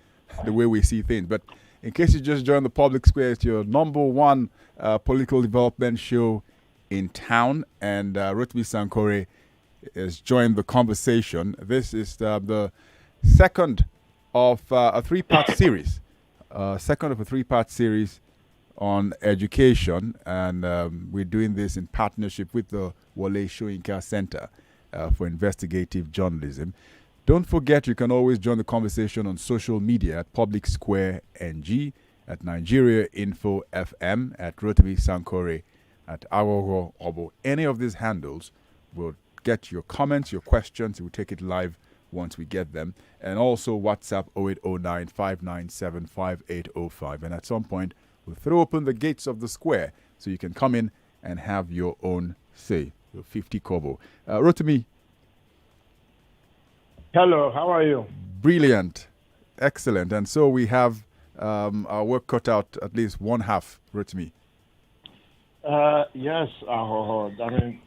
the way we see things. But in case you just joined the Public Square, it's your number one political development show in town, and Rotimi Sankore has joined the conversation. This is the second of a three-part series. On education, and we're doing this in partnership with the Wale Soyinka Center for Investigative Journalism. Don't forget, you can always join the conversation on social media at Public Square NG, at Nigeria Info FM, at Rotimi Sankore, at Awogo Obo. Any of these handles will get your comments, your questions. We'll take it live once we get them. And also WhatsApp 0809 597 5805. And at some point, we'll throw open the gates of the square so you can come in and have your own say, your 50 kobo. Rotimi. Hello, how are you? Brilliant. Excellent. And so we have our work cut out, at least one half, Rotimi. Yes, I mean,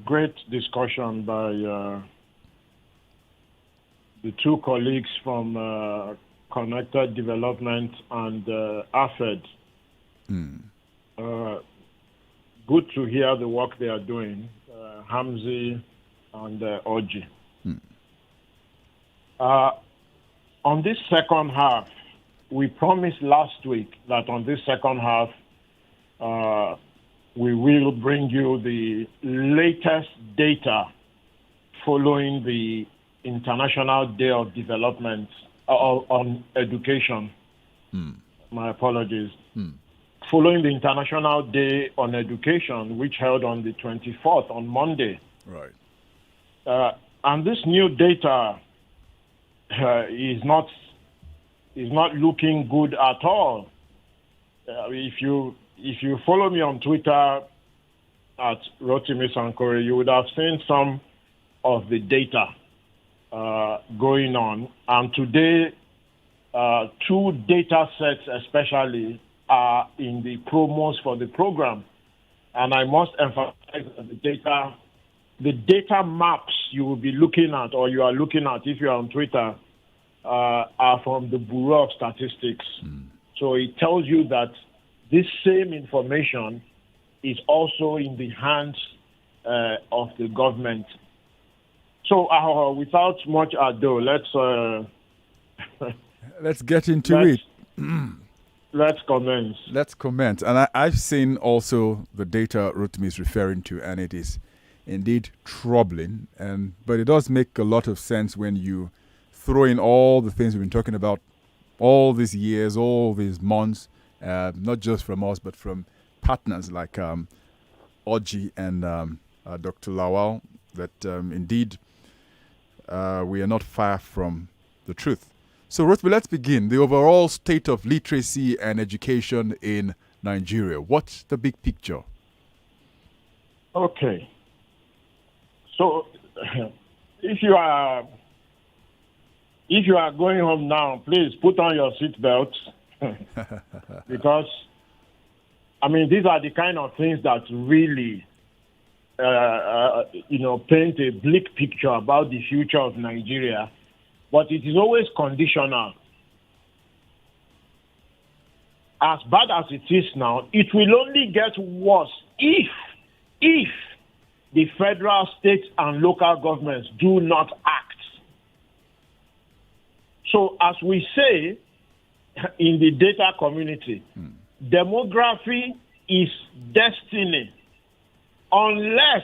great discussion by the two colleagues from Connected Development and AFED. Good to hear the work they are doing, Hamzi and Orji. On this second half, we promised last week that on this second half, we will bring you the latest data following the International Day of Development on Education. My apologies. Following the International Day on Education, which held on the 24th, on Monday. Right. And this new data is not looking good at all. If you follow me on Twitter at Rotimi Sankore, you would have seen some of the data going on. And today, two data sets especially are in the promos for the program. And I must emphasize that the data maps you will be looking at, or you are looking at if you are on Twitter, are from the Bureau of Statistics. So it tells you that this same information is also in the hands of the government. So without much ado, let's get into it. Let's commence. And I've seen also the data Rotimi is referring to, and it is indeed troubling. But it does make a lot of sense when you throw in all the things we've been talking about all these years, all these months, not just from us, but from partners like Orji and Dr. Lawal, that indeed we are not far from the truth. So, Rotimi, let's begin. The overall state of literacy and education in Nigeria. What's the big picture? Okay. So, if you are going home now, please put on your seatbelt because, I mean, these are the kind of things that really, paint a bleak picture about the future of Nigeria. But it is always conditional. As bad as it is now, it will only get worse if the federal, state, and local governments do not act. So, as we say in the data community, demography is destiny unless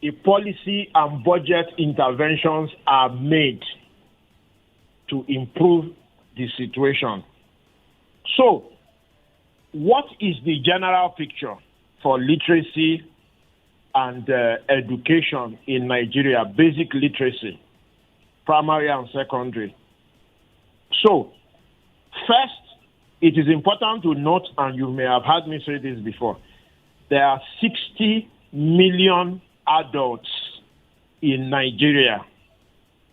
a policy and budget interventions are made to improve the situation. So, what is the general picture for literacy and education in Nigeria, basic literacy, primary and secondary? So, first, it is important to note, and you may have heard me say this before, there are 60 million adults in Nigeria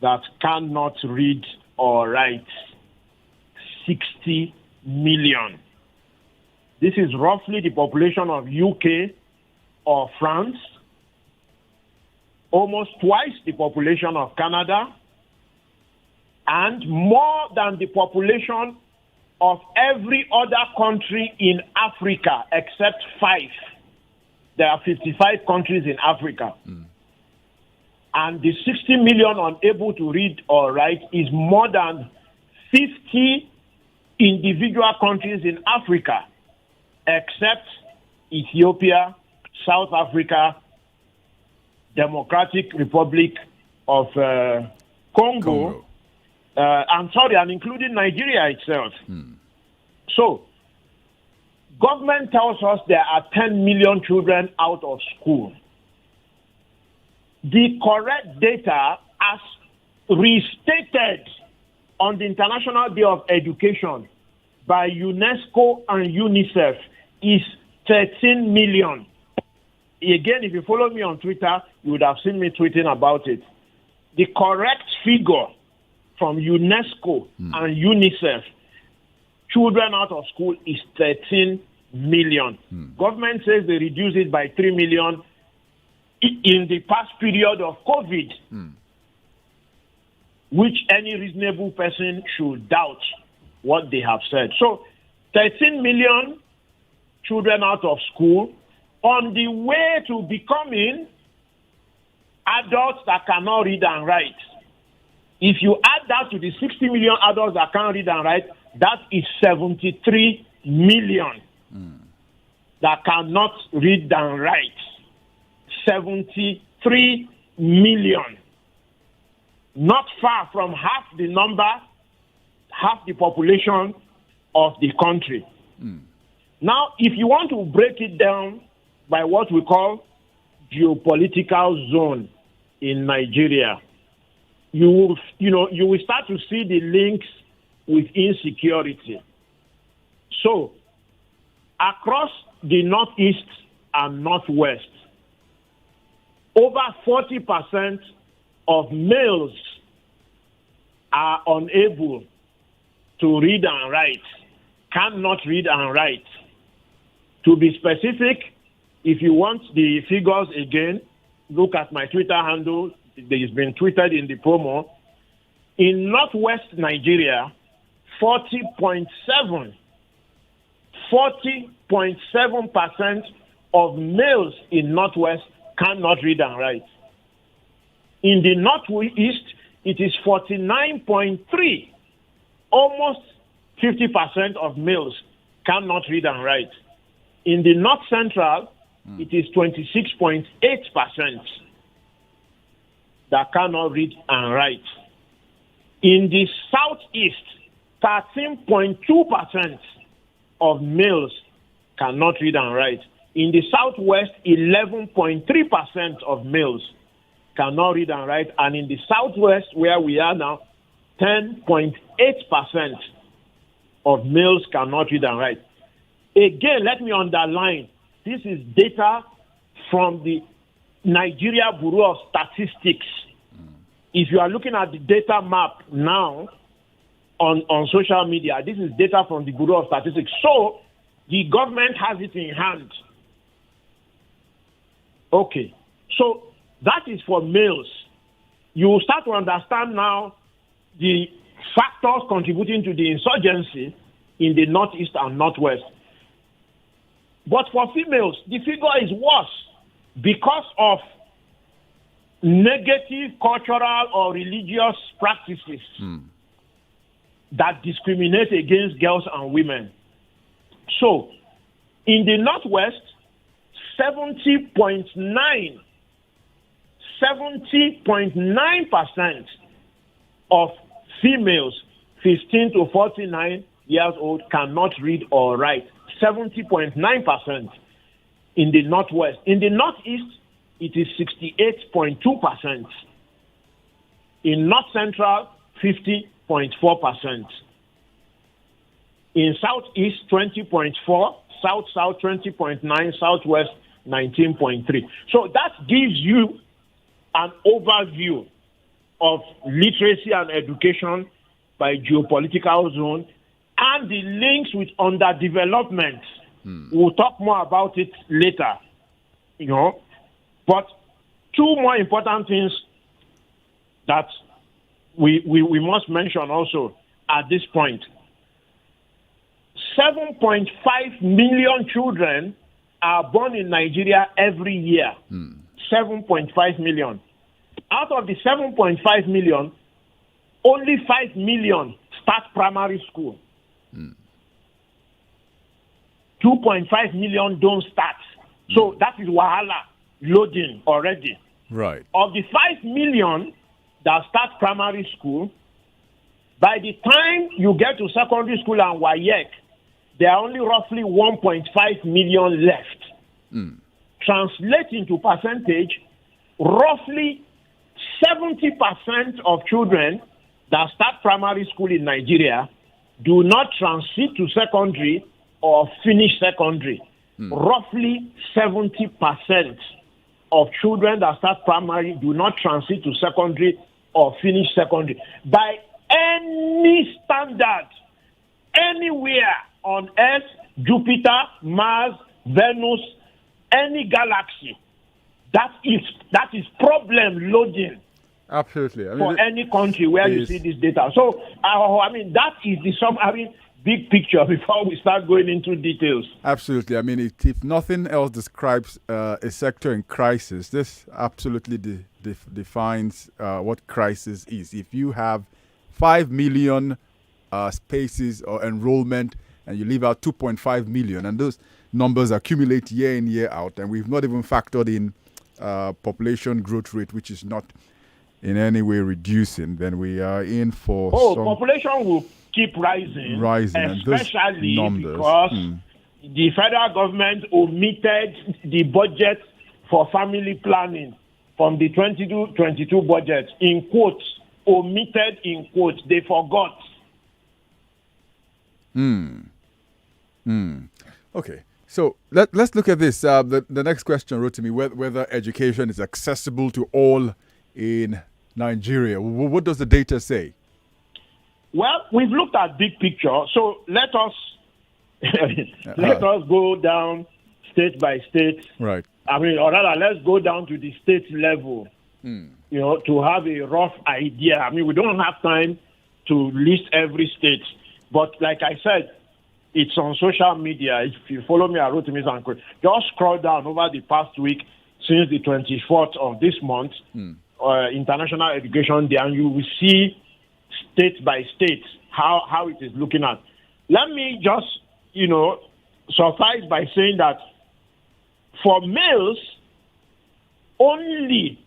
that cannot read or write. 60 million. This is roughly the population of UK or France, almost twice the population of Canada, and more than the population of every other country in Africa except 5. There are 55 countries in Africa. And the 60 million unable to read or write is more than 50 individual countries in Africa except Ethiopia, South Africa, Democratic Republic of Congo. And including Nigeria itself. So, government tells us there are 10 million children out of school. The correct data, as restated on the International Day of Education by UNESCO and UNICEF, is 13 million. Again, if you follow me on Twitter, you would have seen me tweeting about it. The correct figure from UNESCO and UNICEF, children out of school, is 13 million. Government says they reduced it by 3 million in the past period of COVID, which any reasonable person should doubt what they have said. So, 13 million children out of school on the way to becoming adults that cannot read and write. If you add that to the 60 million adults that can't read and write, that is 73 million that cannot read and write. 73 million. Not far from half the number, half the population of the country. Now, if you want to break it down by what we call geopolitical zone in Nigeria, you will start to see the links with insecurity. So, across the northeast and northwest, over 40% of males are unable to read and write, cannot read and write. To be specific, if you want the figures again, look at my Twitter handle. It's been tweeted in the promo. In northwest Nigeria, 40.7% of males in northwest cannot read and write. In the northeast, it is 49.3. Almost 50% of males cannot read and write. In the north central, it is 26.8% that cannot read and write. In the southeast, 13.2% of males cannot read and write. In the southwest, 11.3% of males cannot read and write. And in the southwest, where we are now, 10.8% of males cannot read and write. Again, let me underline, this is data from the Nigeria Bureau of Statistics. If you are looking at the data map now on social media, this is data from the Bureau of Statistics. So, the government has it in hand. Okay. So, that is for males. You will start to understand now the factors contributing to the insurgency in the northeast and northwest. But for females, the figure is worse because of negative cultural or religious practices that discriminate against girls and women. So, in the northwest, 70.9% of females 15 to 49 years old cannot read or write. 70.9% in the northwest. In the northeast, it is 68.2%. In north central, 50.4%. In southeast, 20.4%. South, 20.9%. Southwest, 19.3%. So that gives you an overview of literacy and education by geopolitical zone, and the links with underdevelopment. We'll talk more about it later, But two more important things that we must mention also at this point. 7.5 million children are born in Nigeria every year. 7.5 million. Out of the 7.5 million, only 5 million start primary school. 2.5 million don't start. So that is wahala loading already. Right. Of the 5 million that start primary school, by the time you get to secondary school and WAEC, there are only roughly 1.5 million left. Translating to percentage, roughly 70% of children that start primary school in Nigeria do not transit to secondary or finish secondary. Roughly 70% of children that start primary do not transit to secondary or finish secondary. By any standard, anywhere on Earth, Jupiter, Mars, Venus, any galaxy, that is problem loading. Absolutely. For any country where you see this data. So, that is the summary, big picture before we start going into details. Absolutely. If nothing else describes a sector in crisis, this absolutely defines what crisis is. If you have 5 million spaces or enrollment and you leave out 2.5 million, and those numbers accumulate year in, year out, and we've not even factored in population growth rate, which is not in any way reducing, then we are in for population will keep rising, especially numbers, because the federal government omitted the budget for family planning from the 22 budget, in quotes, omitted in quotes, they forgot. Okay, so let's look at this. The next question wrote to me, whether education is accessible to all in Nigeria. What does the data say? Well, we've looked at big picture, so let us go down state by state. Right. Or rather, let's go down to the state level, to have a rough idea. We don't have time to list every state, but like I said, it's on social media. If you follow me at Rotimi Zankwe, just scroll down over the past week since the 24th of this month, International Education Day, and you will see state by state how it is looking at. Let me just, suffice by saying that for males, only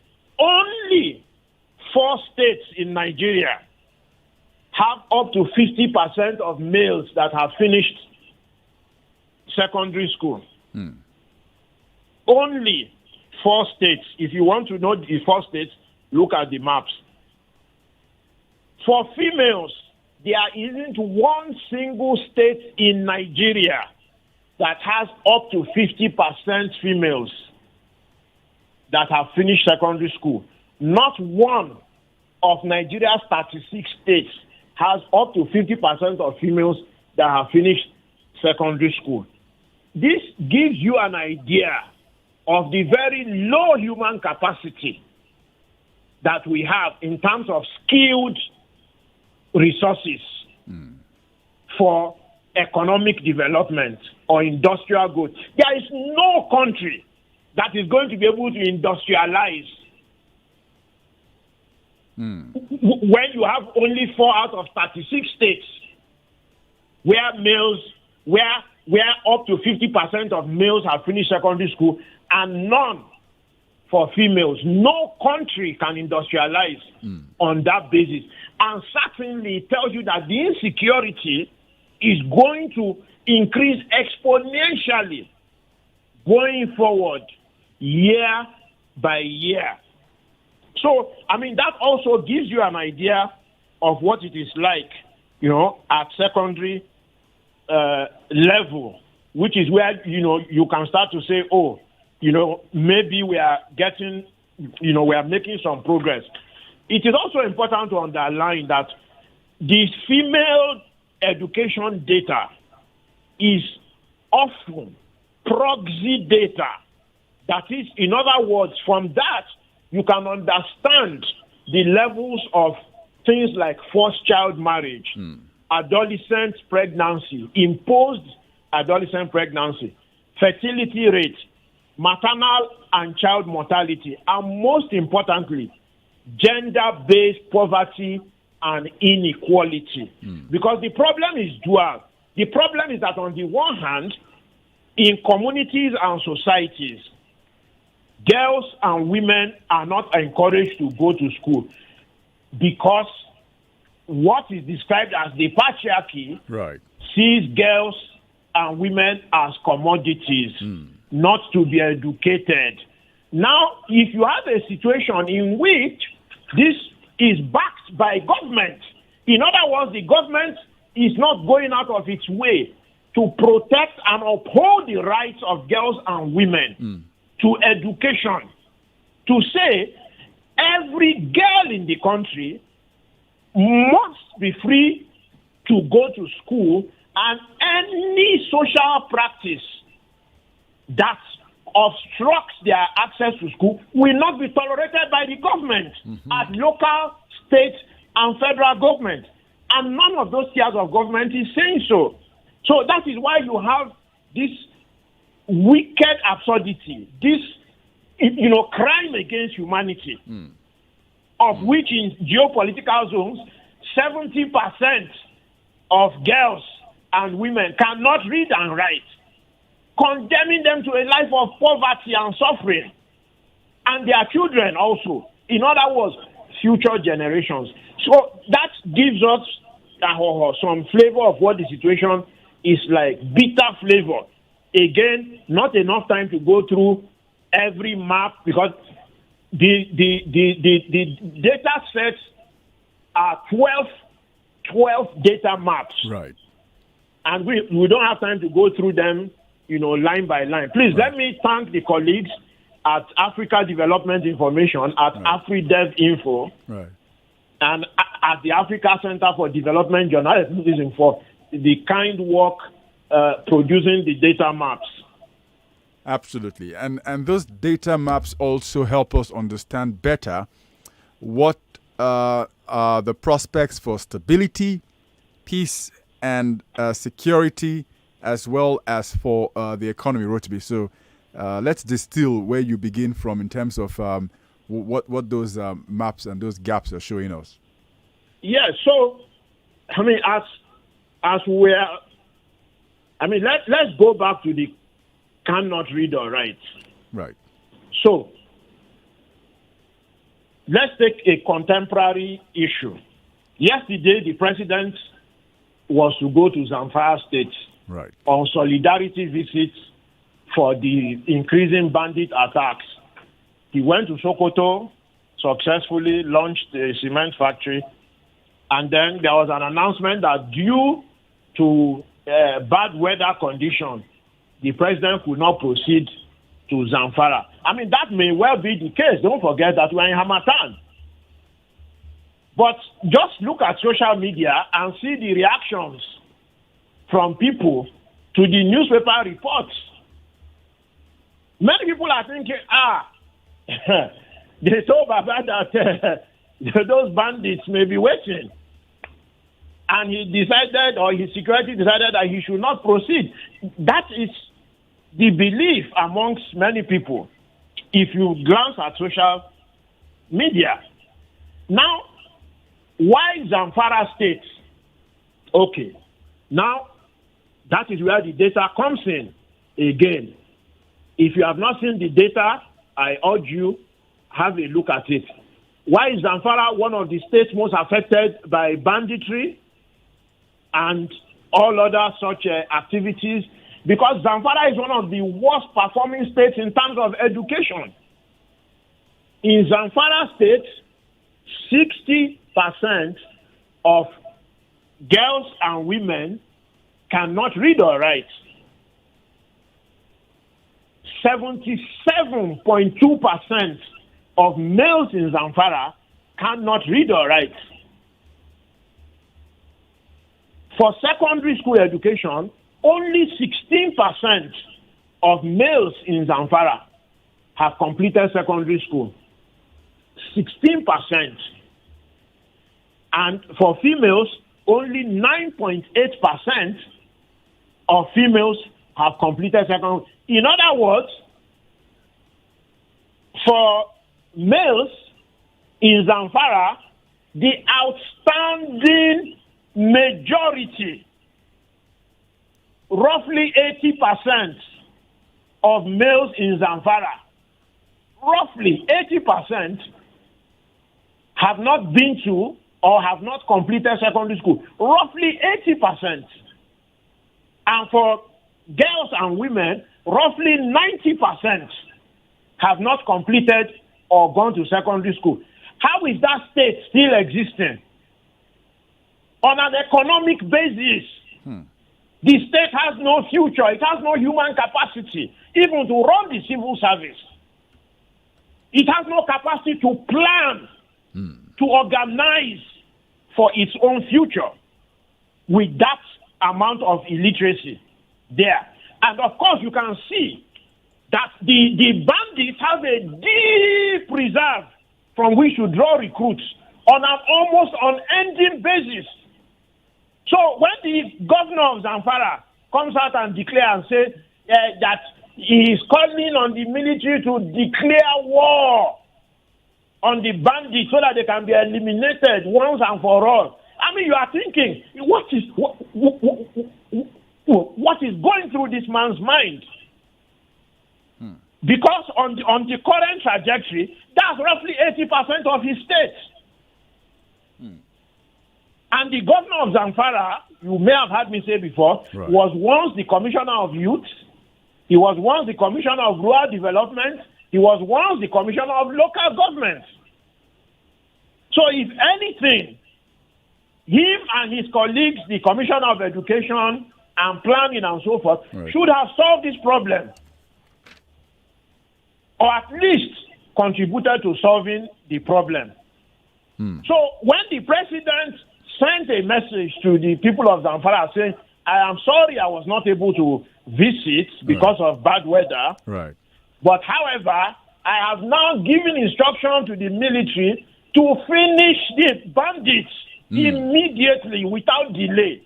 4 states in Nigeria have up to 50% of males that have finished secondary school. Only 4 states. If you want to know the 4 states, look at the maps. For females, there isn't one single state in Nigeria that has up to 50% females that have finished secondary school. Not one of Nigeria's 36 states has up to 50% of females that have finished secondary school. This gives you an idea of the very low human capacity that we have in terms of skilled resources for economic development or industrial growth. There is no country that is going to be able to industrialize when you have only 4 out of 36 states where up to 50% of males have finished secondary school and none for females. No country can industrialize on that basis. And certainly it tells you that the insecurity is going to increase exponentially going forward year by year. So, that also gives you an idea of what it is like, at secondary level, which is where, you can start to say, maybe we are getting, we are making some progress. it is also important to underline that the female education data is often proxy data. That is, in other words, from that, you can understand the levels of things like forced child marriage, adolescent pregnancy, imposed adolescent pregnancy, fertility rate, maternal and child mortality, and most importantly, gender-based poverty and inequality. Because the problem is dual. The problem is that on the one hand, in communities and societies, girls and women are not encouraged to go to school because what is described as the patriarchy sees girls and women as commodities, not to be educated. Now, if you have a situation in which this is backed by government, in other words, the government is not going out of its way to protect and uphold the rights of girls and women to education, to say every girl in the country must be free to go to school, and any social practice that obstructs their access to school will not be tolerated by the government at local, state, and federal government. And none of those tiers of government is saying so. So that is why you have this wicked absurdity, this, crime against humanity, of which in geopolitical zones, 70% of girls and women cannot read and write, condemning them to a life of poverty and suffering, and their children also. In other words, future generations. So that gives us some flavor of what the situation is like, bitter flavor. Again, not enough time to go through every map because the data sets are 12 data maps. Right. And we don't have time to go through them, line by line. Please let me thank the colleagues at Africa Development Information, at AfriDev Info, and at the Africa Center for Development Journalism for the kind work producing the data maps. Absolutely. And those data maps also help us understand better what are the prospects for stability, peace, and security, as well as for the economy, Rotimi. So let's distill where you begin from in terms of what those maps and those gaps are showing us. Yeah, so, let's go back to the cannot read or write. Right. So, let's take a contemporary issue. Yesterday, the president was to go to Zamfara State on solidarity visits for the increasing bandit attacks. He went to Sokoto, successfully launched a cement factory, and then there was an announcement that due to bad weather conditions, the president could not proceed to Zamfara. That may well be the case. Don't forget that we're in Hamatan. But just look at social media and see the reactions from people to the newspaper reports. Many people are thinking, they told Baba that those bandits may be waiting. And he decided, or his security decided, that he should not proceed. That is the belief amongst many people, if you glance at social media. Now, why Zamfara State? Okay. Now, that is where the data comes in again. If you have not seen the data, I urge you, have a look at it. Why is Zamfara one of the states most affected by banditry and all other such activities? Because Zamfara is one of the worst performing states in terms of education. In Zamfara State, 60% of girls and women cannot read or write. 77.2% of males in Zamfara cannot read or write. For secondary school education, only 16% of males in Zamfara have completed secondary school. 16%. And for females, only 9.8% of females have completed secondary. In other words, for males in Zamfara, the outstanding majority, roughly 80% of males in Zamfara, roughly 80% have not been to or have not completed secondary school. Roughly 80%. And for girls and women, roughly 90% have not completed or gone to secondary school. How is that state still existing? On an economic basis, the state has no future. It has no human capacity even to run the civil service. It has no capacity to plan, to organize for its own future with that amount of illiteracy there. And of course, you can see that the bandits have a deep reserve from which to draw recruits on an almost unending basis. So when the governor of Zamfara comes out and declares and says that he is calling on the military to declare war on the bandits so that they can be eliminated once and for all, I mean, you are thinking, what is going through this man's mind? Because on the current trajectory, that's roughly 80% of his state. And the governor of Zamfara, you may have heard me say before, was once the commissioner of youth, he was once the commissioner of rural development, he was once the commissioner of local government. So if anything, him and his colleagues, the commissioner of education and planning and so forth, should have solved this problem. Or at least contributed to solving the problem. So when the president sent a message to the people of Zamfara saying, I am sorry I was not able to visit because of bad weather. But however, I have now given instruction to the military to finish the bandits immediately without delay.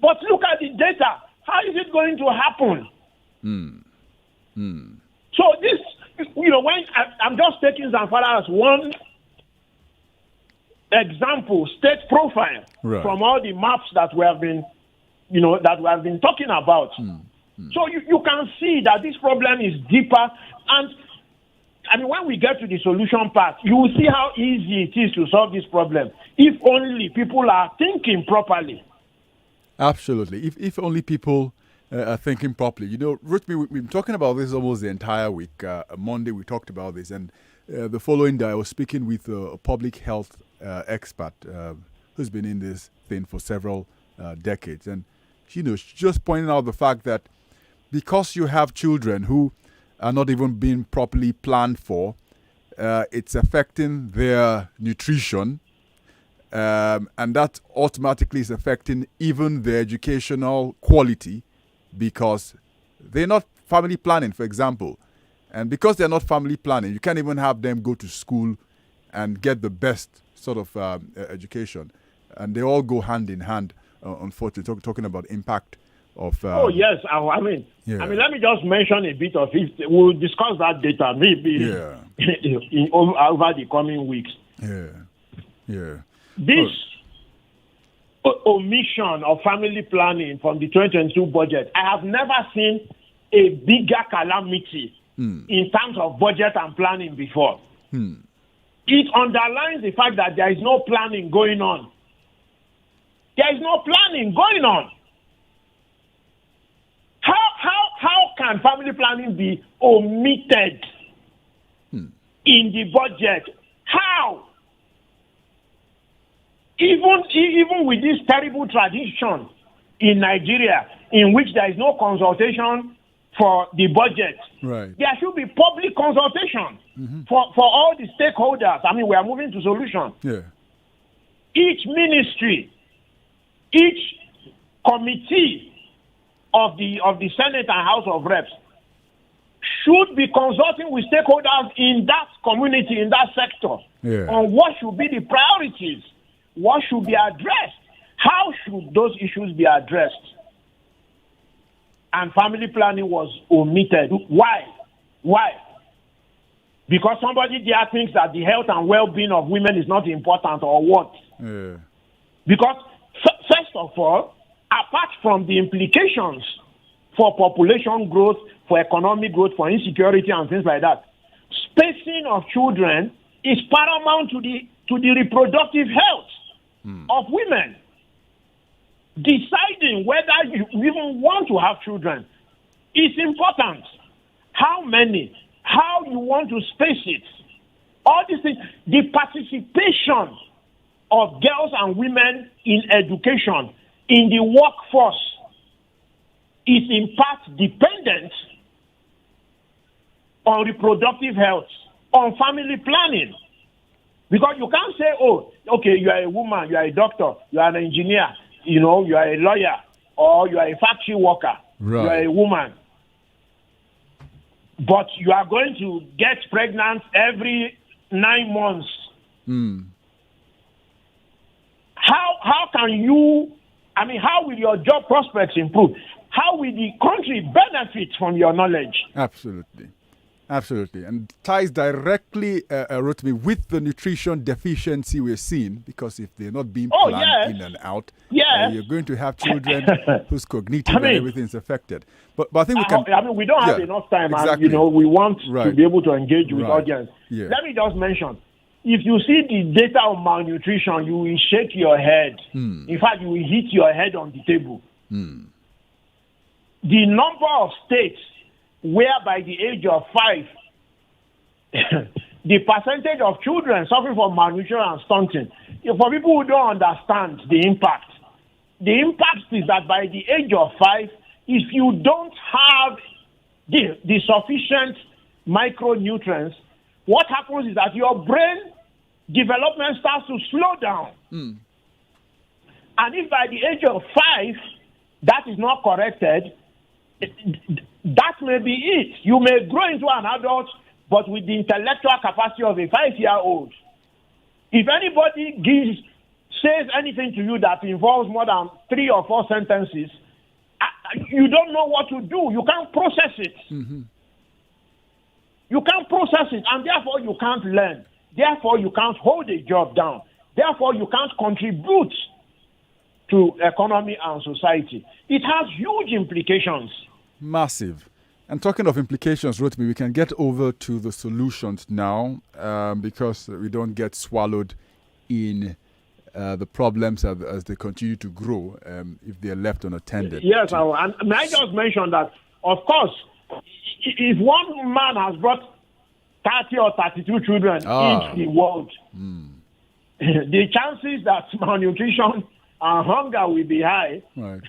But look at the data. How is it going to happen? So this, when I'm just taking Zamfara as one example, state profile from all the maps that we have been, talking about. So you can see that this problem is deeper. And I mean, when we get to the solution part, you will see how easy it is to solve this problem if only people are thinking properly. Absolutely. If only people are thinking properly. Ruthby, we've been talking about this almost the entire week. Monday we talked about this, and the following day I was speaking with a public health expert who's been in this thing for several decades, and she's just pointing out the fact that because you have children who are not even being properly planned for, it's affecting their nutrition, and that automatically is affecting even their educational quality because they're not family planning, for example. And because they're not family planning, you can't even have them go to school and get the best sort of education. And they all go hand in hand, unfortunately, talking about impact of... oh, yes. I mean, let me just mention a bit of it. We'll discuss that data maybe over the coming weeks. This omission of family planning from the 2022 budget, I have never seen a bigger calamity in terms of budget and planning before. It underlines the fact that there is no planning going on. There is no planning going on. How can family planning be omitted in the budget? How? Even with this terrible tradition in Nigeria, in which there is no consultation for the budget, Right. There should be public consultation for all the stakeholders. I mean, we are moving to solution. Yeah. Each ministry, each committee of the Senate and House of Reps should be consulting with stakeholders in that community, in that sector, on what should be the priorities, what should be addressed, how should those issues be addressed. And family planning was omitted. Why? Because somebody there thinks that the health and well-being of women is not important, or what? Yeah. Because, first of all, apart from the implications for population growth, for economic growth, for insecurity and things like that, spacing of children is paramount to the reproductive health of women. Deciding whether you even want to have children is important. How many? How you want to space it? All these things. The participation of girls and women in education, in the workforce, is in part dependent on reproductive health, on family planning. Because you can't say, oh, okay, you are a woman, you are a doctor, you are an engineer, you are a lawyer, or you are a factory worker, you are a woman. But you are going to get pregnant every 9 months. How can you, how will your job prospects improve? How will the country benefit from your knowledge? Absolutely. And ties directly, Rotimi, with the nutrition deficiency we're seeing, because if they're not being planned in and out, you're going to have children whose cognitive and everything is affected. But I think we can... we don't have enough time, exactly. And, we want to be able to engage with audience. Yeah. Let me just mention, if you see the data on malnutrition, you will shake your head. In fact, you will hit your head on the table. The number of states where by the age of 5, the percentage of children suffering from malnutrition and stunting, for people who don't understand the impact is that by the age of 5, if you don't have the sufficient micronutrients, what happens is that your brain development starts to slow down. And if by the age of 5, that is not corrected, that may be it. You may grow into an adult, but with the intellectual capacity of a 5-year-old. If anybody says anything to you that involves more than 3 or 4 sentences, you don't know what to do. You can't process it. You can't process it, and therefore you can't learn. Therefore you can't hold a job down. Therefore you can't contribute to economy and society. It has huge implications. Massive. And talking of implications, Rotimi, we can get over to the solutions now, because we don't get swallowed in the problems as they continue to grow if they're left unattended. Yes, and may I just mention that, of course, if one man has brought 30 or 32 children into the world, the chances that malnutrition and hunger will be high. Right.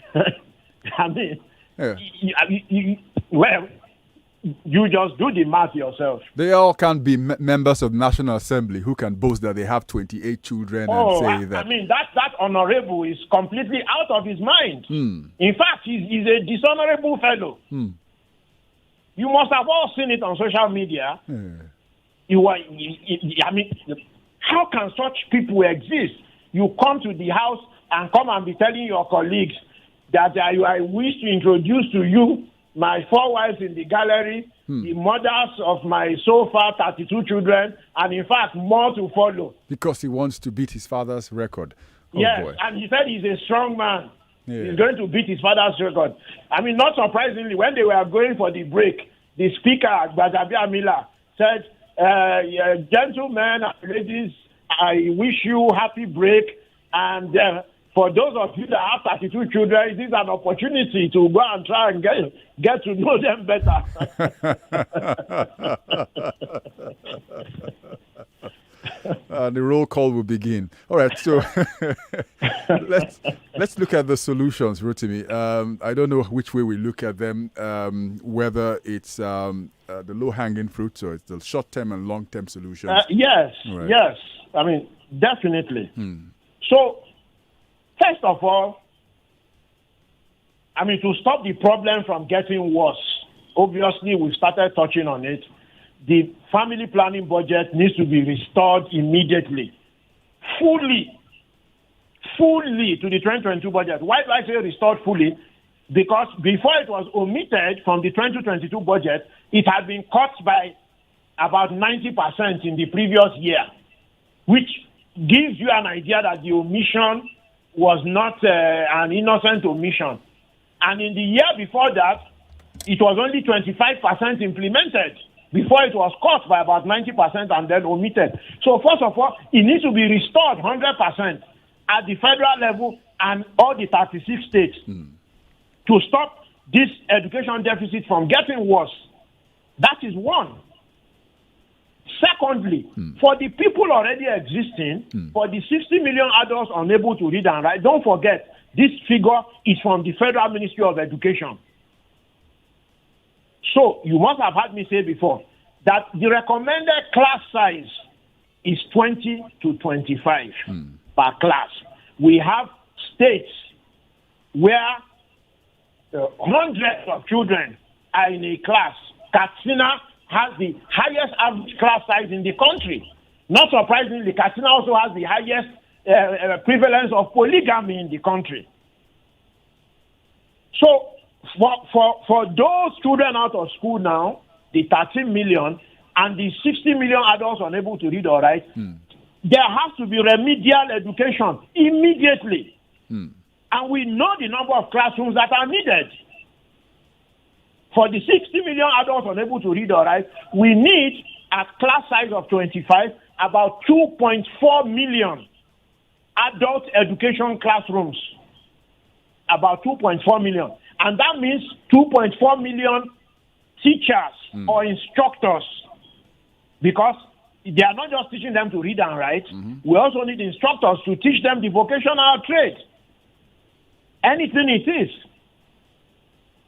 You just do the math yourself. They all can't be members of the National Assembly who can boast that they have 28 children and say that. That honorable is completely out of his mind. In fact, he's a dishonorable fellow. You must have all seen it on social media. How can such people exist? You come to the house and come and be telling your colleagues that I wish to introduce to you my 4 wives in the gallery, the mothers of my so far 32 children, and in fact more to follow. Because he wants to beat his father's record. Boy. And he said he's a strong man. He's going to beat his father's record. Not surprisingly, when they were going for the break, the speaker, Gbadabia Miller, said, gentlemen and ladies, I wish you happy break, and for those of you that have 32 children, this is an opportunity to go and try and get to know them better. The roll call will begin. All right, so let's Let's look at the solutions, Rotimi. I don't know which way we look at them, whether it's the low-hanging fruits or it's the short-term and long-term solutions. Yes. I mean, definitely. So, first of all, I mean, to stop the problem from getting worse, obviously we started touching on it. The family planning budget needs to be restored immediately, fully to the 2022 budget. Why do I say restored fully? Because before it was omitted from the 2022 budget, it had been cut by about 90% in the previous year, which gives you an idea that the omission was not an innocent omission. And in the year before that, it was only 25% implemented before it was cut by about 90% and then omitted. So first of all, it needs to be restored 100% at the federal level and all the 36 states to stop this education deficit from getting worse. That is one. Secondly, for the people already existing, for the 60 million adults unable to read and write, don't forget, this figure is from the Federal Ministry of Education. So you must have heard me say before that the recommended class size is 20 to 25 per class. We have states where hundreds of children are in a class. Katsina has the highest average class size in the country. Not surprisingly, Katsina also has the highest prevalence of polygamy in the country. So for those children out of school now, the 13 million and the 60 million adults unable to read or write, there has to be remedial education immediately. And we know the number of classrooms that are needed. For the 60 million adults unable to read or write, we need, at class size of 25, about 2.4 million adult education classrooms. About 2.4 million. And that means 2.4 million teachers or instructors. Because they are not just teaching them to read and write. We also need instructors to teach them the vocational trade. Anything it is.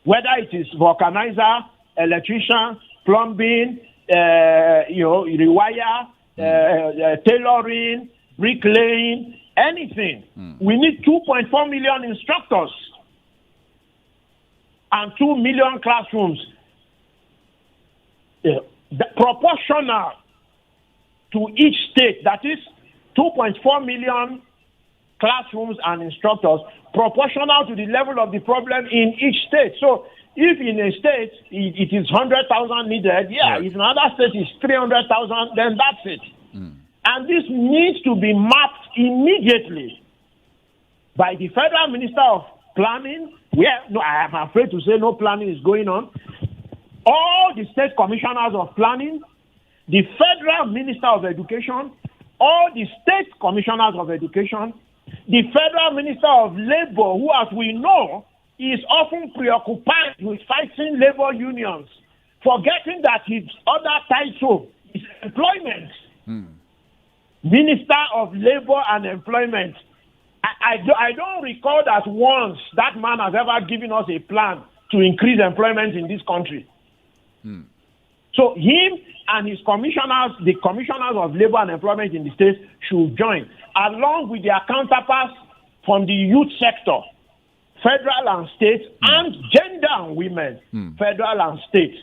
Whether it is vulcanizer, electrician, plumbing, rewire, tailoring, bricklaying, anything. We need 2.4 million instructors and 2 million classrooms. Proportional to each state, that is 2.4 million classrooms and instructors, proportional to the level of the problem in each state. So if in a state it is 100,000 needed, if another state is 300,000, then that's it. And this needs to be mapped immediately by the Federal Minister of Planning, I am afraid to say no planning is going on. All the state commissioners of planning, the Federal Minister of Education, all the state commissioners of education, the Federal Minister of Labor, who, as we know, is often preoccupied with fighting labor unions, forgetting that his other title is employment. Minister of Labor and Employment. I don't recall that once that man has ever given us a plan to increase employment in this country. So him and his commissioners, the commissioners of labor and employment in the states, should join, along with their counterparts from the youth sector, federal and state, and gender and women, federal and state.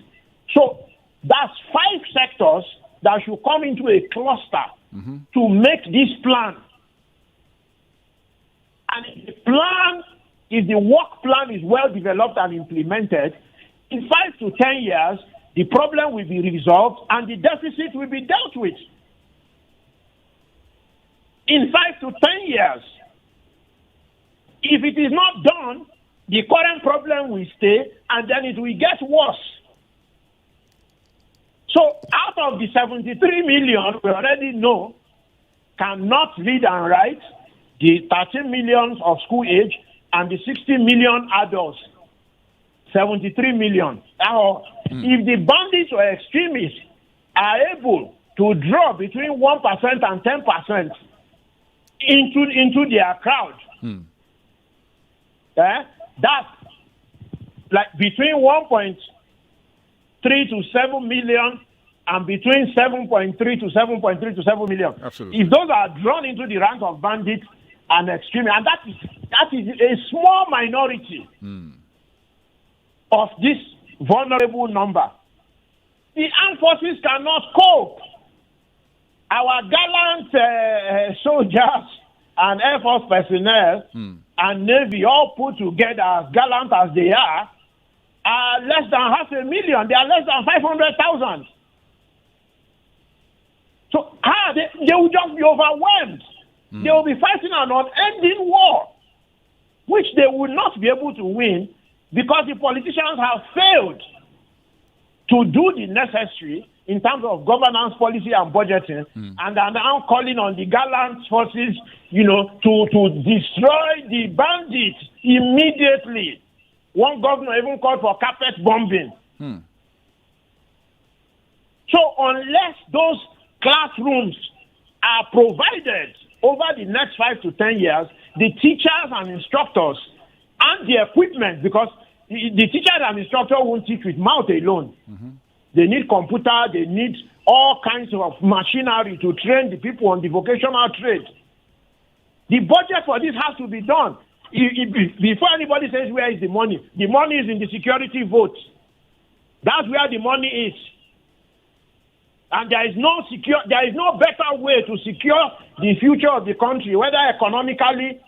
So that's 5 sectors that should come into a cluster to make this plan. And if the work plan is well developed and implemented, in 5 to 10 years, the problem will be resolved and the deficit will be dealt with. In 5 to 10 years, if it is not done, the current problem will stay and then it will get worse. So out of the 73 million we already know cannot read and write, the 13 million of school age and the 60 million adults, 73 million. Now, if the bandits or extremists are able to draw between 1% and 10% into their crowd, That's like between 1.3 to 7 million and between 7.3 to 7.3 to 7 million. Absolutely. If those are drawn into the rank of bandits and extremists, and that is a small minority of this vulnerable number, the armed forces cannot cope. Our gallant soldiers and Air Force personnel and Navy all put together, as gallant as they are less than 500,000. They are less than 500,000. So they will just be overwhelmed. They will be fighting an unending war, which they will not be able to win because the politicians have failed to do the necessary in terms of governance, policy, and budgeting, and are now calling on the gallant forces, to destroy the bandits immediately. One governor even called for carpet bombing. So unless those classrooms are provided over the next 5 to 10 years, the teachers and instructors and the equipment, because the teachers and instructors won't teach with mouth alone. They need computer, they need all kinds of machinery to train the people on the vocational trade. The budget for this has to be done. Before anybody says where is the money is in the security vote. That's where the money is. And there is no better way to secure the future of the country, whether economically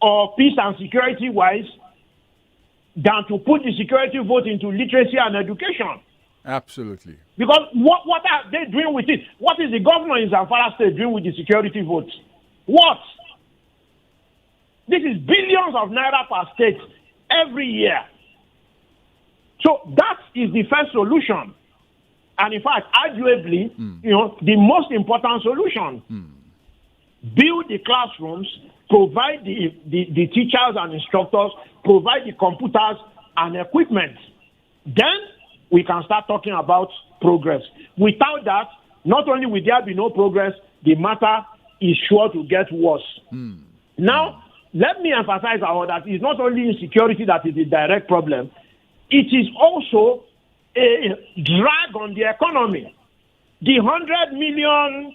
or peace and security wise, than to put the security vote into literacy and education. Absolutely. Because what are they doing with it? What is the governor in Zamfara State doing with the security vote? What? This is billions of naira per state every year. So that is the first solution. And in fact, arguably, the most important solution. Build the classrooms, provide the teachers and instructors, provide the computers and equipment. Then we can start talking about progress. Without that, not only will there be no progress, the matter is sure to get worse. Now, let me emphasize that it's not only insecurity that is the direct problem. It is also a drag on the economy. The 100 million,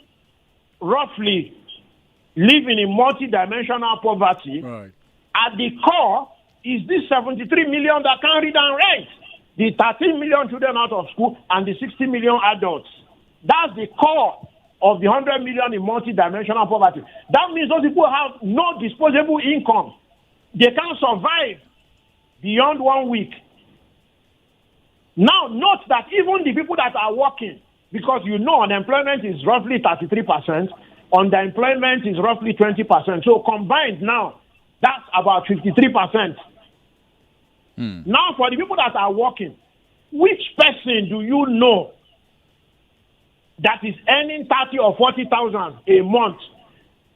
roughly, living in multi-dimensional poverty, at the core is this 73 million that can't read and write. The 13 million children out of school and the 60 million adults. That's the core of the 100 million in multi-dimensional poverty. That means those people have no disposable income. They can't survive beyond 1 week. Now, note that even the people that are working, because unemployment is roughly 33%, underemployment is roughly 20%. So combined now, that's about 53%. Now, for the people that are working, which person do you know that is earning 30 or 40,000 a month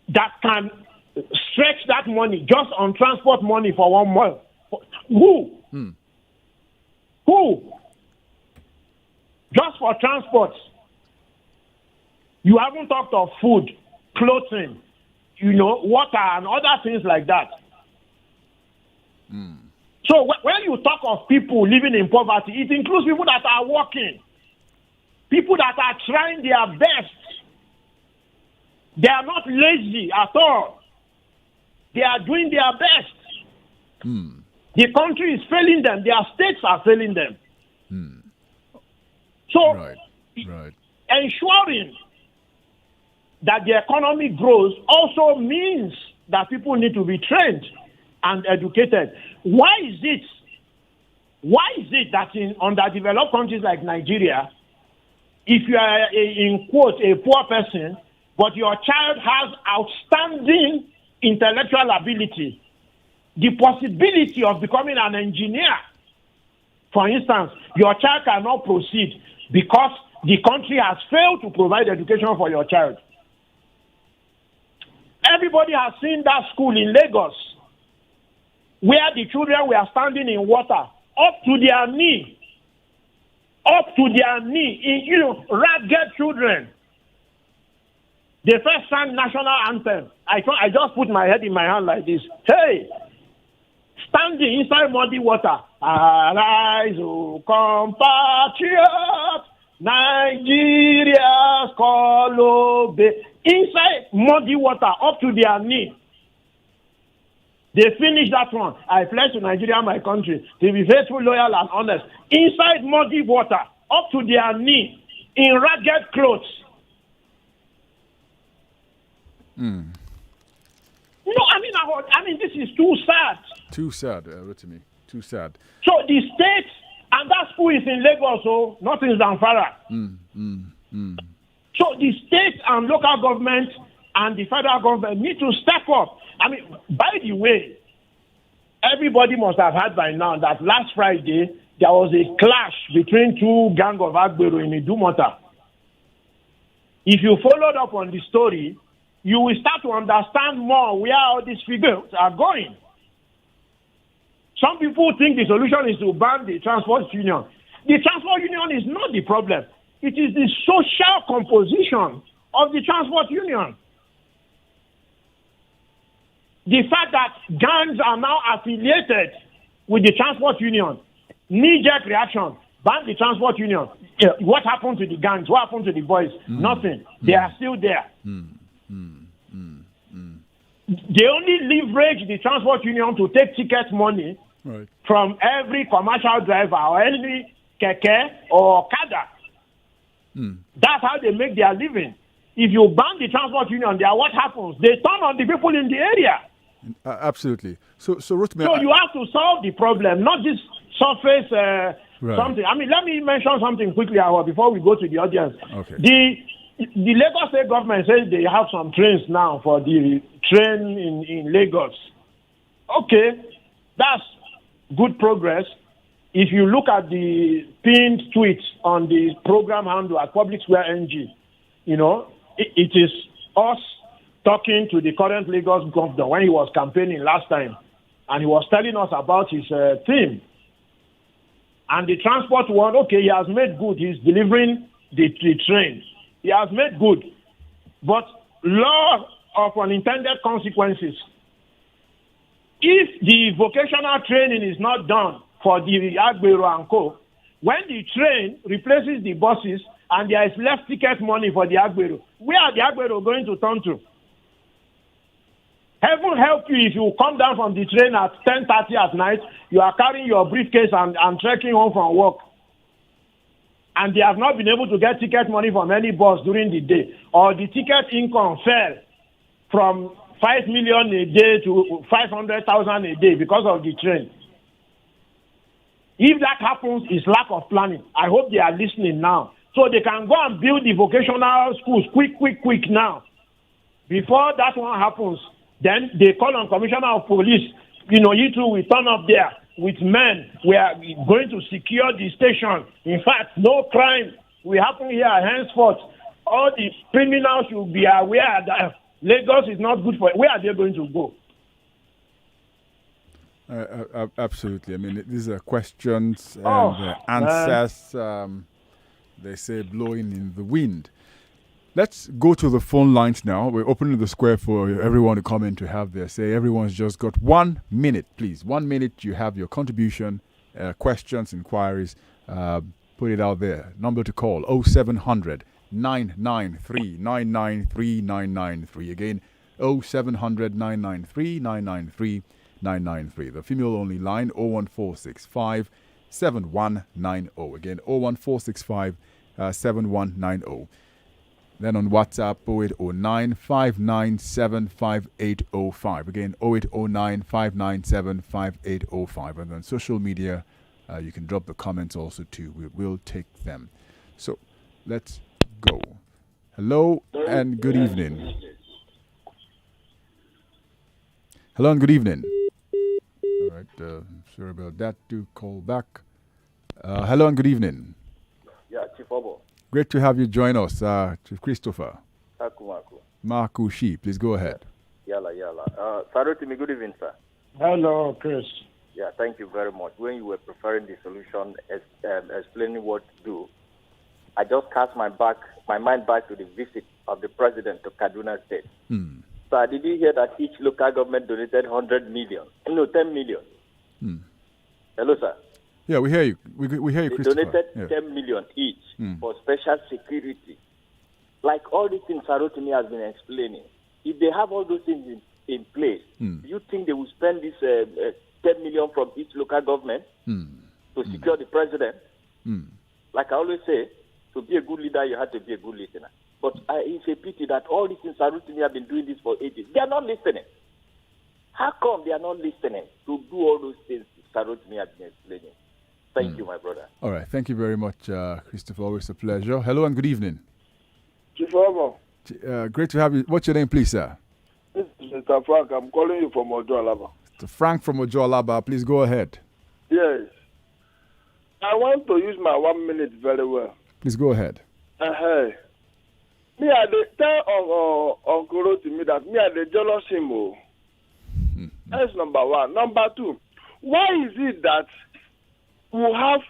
that can stretch that money just on transport money for 1 month? Who? Who? Just for transport. You haven't talked of food, clothing, water and other things like that. So when you talk of people living in poverty, it includes people that are working, people that are trying their best. They are not lazy at all. They are doing their best. The country is failing them. Their states are failing them. So ensuring that the economy grows also means that people need to be trained and educated. Why is it that in underdeveloped countries like Nigeria, if you are in quote a poor person, but your child has outstanding intellectual ability, the possibility of becoming an engineer, for instance, your child cannot proceed because the country has failed to provide education for your child. Everybody has seen that school in Lagos where the children were standing in water up to their knee, ragged children. They first sang national anthem. I just put my head in my hand like this. Hey, standing inside muddy water. Arise, O compatriots, Nigeria's call obey. Inside muddy water, up to their knee. They finished that one. I pledge to Nigeria, my country, to be faithful, loyal, and honest. Inside muddy water, up to their knee, in ragged clothes. Mm. No, I mean, this is too sad. Too sad, Rotimi. Too sad. So the state, and that school is in Lagos, so not in Zamfara. So the state and local government and the federal government need to step up. I mean, by the way, everybody must have heard by now that last Friday there was a clash between two gangs of Agbero in Idumota. If you followed up on the story, you will start to understand more where all these figures are going. Some people think the solution is to ban the transport union. The transport union is not the problem. It is the social composition of the transport union. The fact that gangs are now affiliated with the transport union, knee-jerk reaction, ban the transport union. What happened to the gangs? What happened to the boys? Nothing. They are still there. They only leverage the transport union to take ticket money from every commercial driver or any keke or kada. That's how they make their living. If you ban the transport union there, what happens? They turn on the people in the area. Absolutely. So Rotimi, you have to solve the problem, not just surface something. I mean, let me mention something quickly before we go to the audience. Okay. The Lagos State government says they have some trains now for the train in Lagos. Okay, that's good progress. If you look at the pinned tweets on the program handle at Public Square NG, it is us talking to the current Lagos governor when he was campaigning last time, and he was telling us about his team. And the transport one, okay, he has made good. He's delivering the train. He has made good. But law of unintended consequences. If the vocational training is not done for the Agbero and Co., when the train replaces the buses and there is less ticket money for the Agbero, where are the Agbero going to turn to? Heaven help you if you come down from the train at 10:30 at night, you are carrying your briefcase and trekking home from work. And they have not been able to get ticket money from any bus during the day. Or the ticket income fell from 5 million a day to 500,000 a day because of the train. If that happens, it's lack of planning. I hope they are listening now. So they can go and build the vocational schools quick now. Before that one happens, then they call on Commissioner of Police. You two will turn up there with men. We are going to secure the station. In fact, no crime will happen here henceforth. All the criminals should be aware that Lagos is not good for it. Where are they going to go? Absolutely. I mean, these are questions and answers, they say, blowing in the wind. Let's go to the phone lines now. We're opening the square for everyone to come in to have their say. Everyone's just got 1 minute, please. 1 minute, you have your contribution, questions, inquiries. Put it out there. Number to call, 0700 993 993 993. Again, 0700 993 993 993. The female-only line, 01465 7190. Again, 01465 7190. Then on WhatsApp, 0809 597 5805. Again, 0809 597 5805. And on social media, you can drop the comments also too. We will take them. So let's go. Hello and good evening. Hello and good evening. All right, sorry about that. Do call back. Hello and good evening. Yeah, Chief Obo. Great to have you join us, Chief Christopher. Maku. Marku Shi, please go ahead. Yalla. Sarotimi, good evening, sir. Hello, Chris. Yeah, thank you very much. When you were preparing the solution, explaining what to do, I just cast my mind back to the visit of the president to Kaduna State. Sir, did you hear that each local government donated 10 million? Hello, sir. Yeah, we hear you. We hear you, They Christopher. donated 10 million each for special security. Like all these things Sarotimi has been explaining. If they have all those things in place, do you think they will spend this 10 million from each local government to secure the president? Like I always say, to be a good leader, you have to be a good listener. But it's a pity that all these things Sarotimi have been doing this for ages. They are not listening. How come they are not listening to do all those things Sarotimi has been explaining? Thank you, my brother. All right. Thank you very much, Christopher. Always a pleasure. Hello and good evening. Great to have you. What's your name, please, sir? This is Mr. Frank. I'm calling you from Ojo Alaba. Mr. Frank from Ojo Alaba. Please go ahead. Yes. I want to use my 1 minute very well. Please go ahead. Me, I tell Uncle Rotimi that me, I jealous him. That's number one. Number two, why is it that we have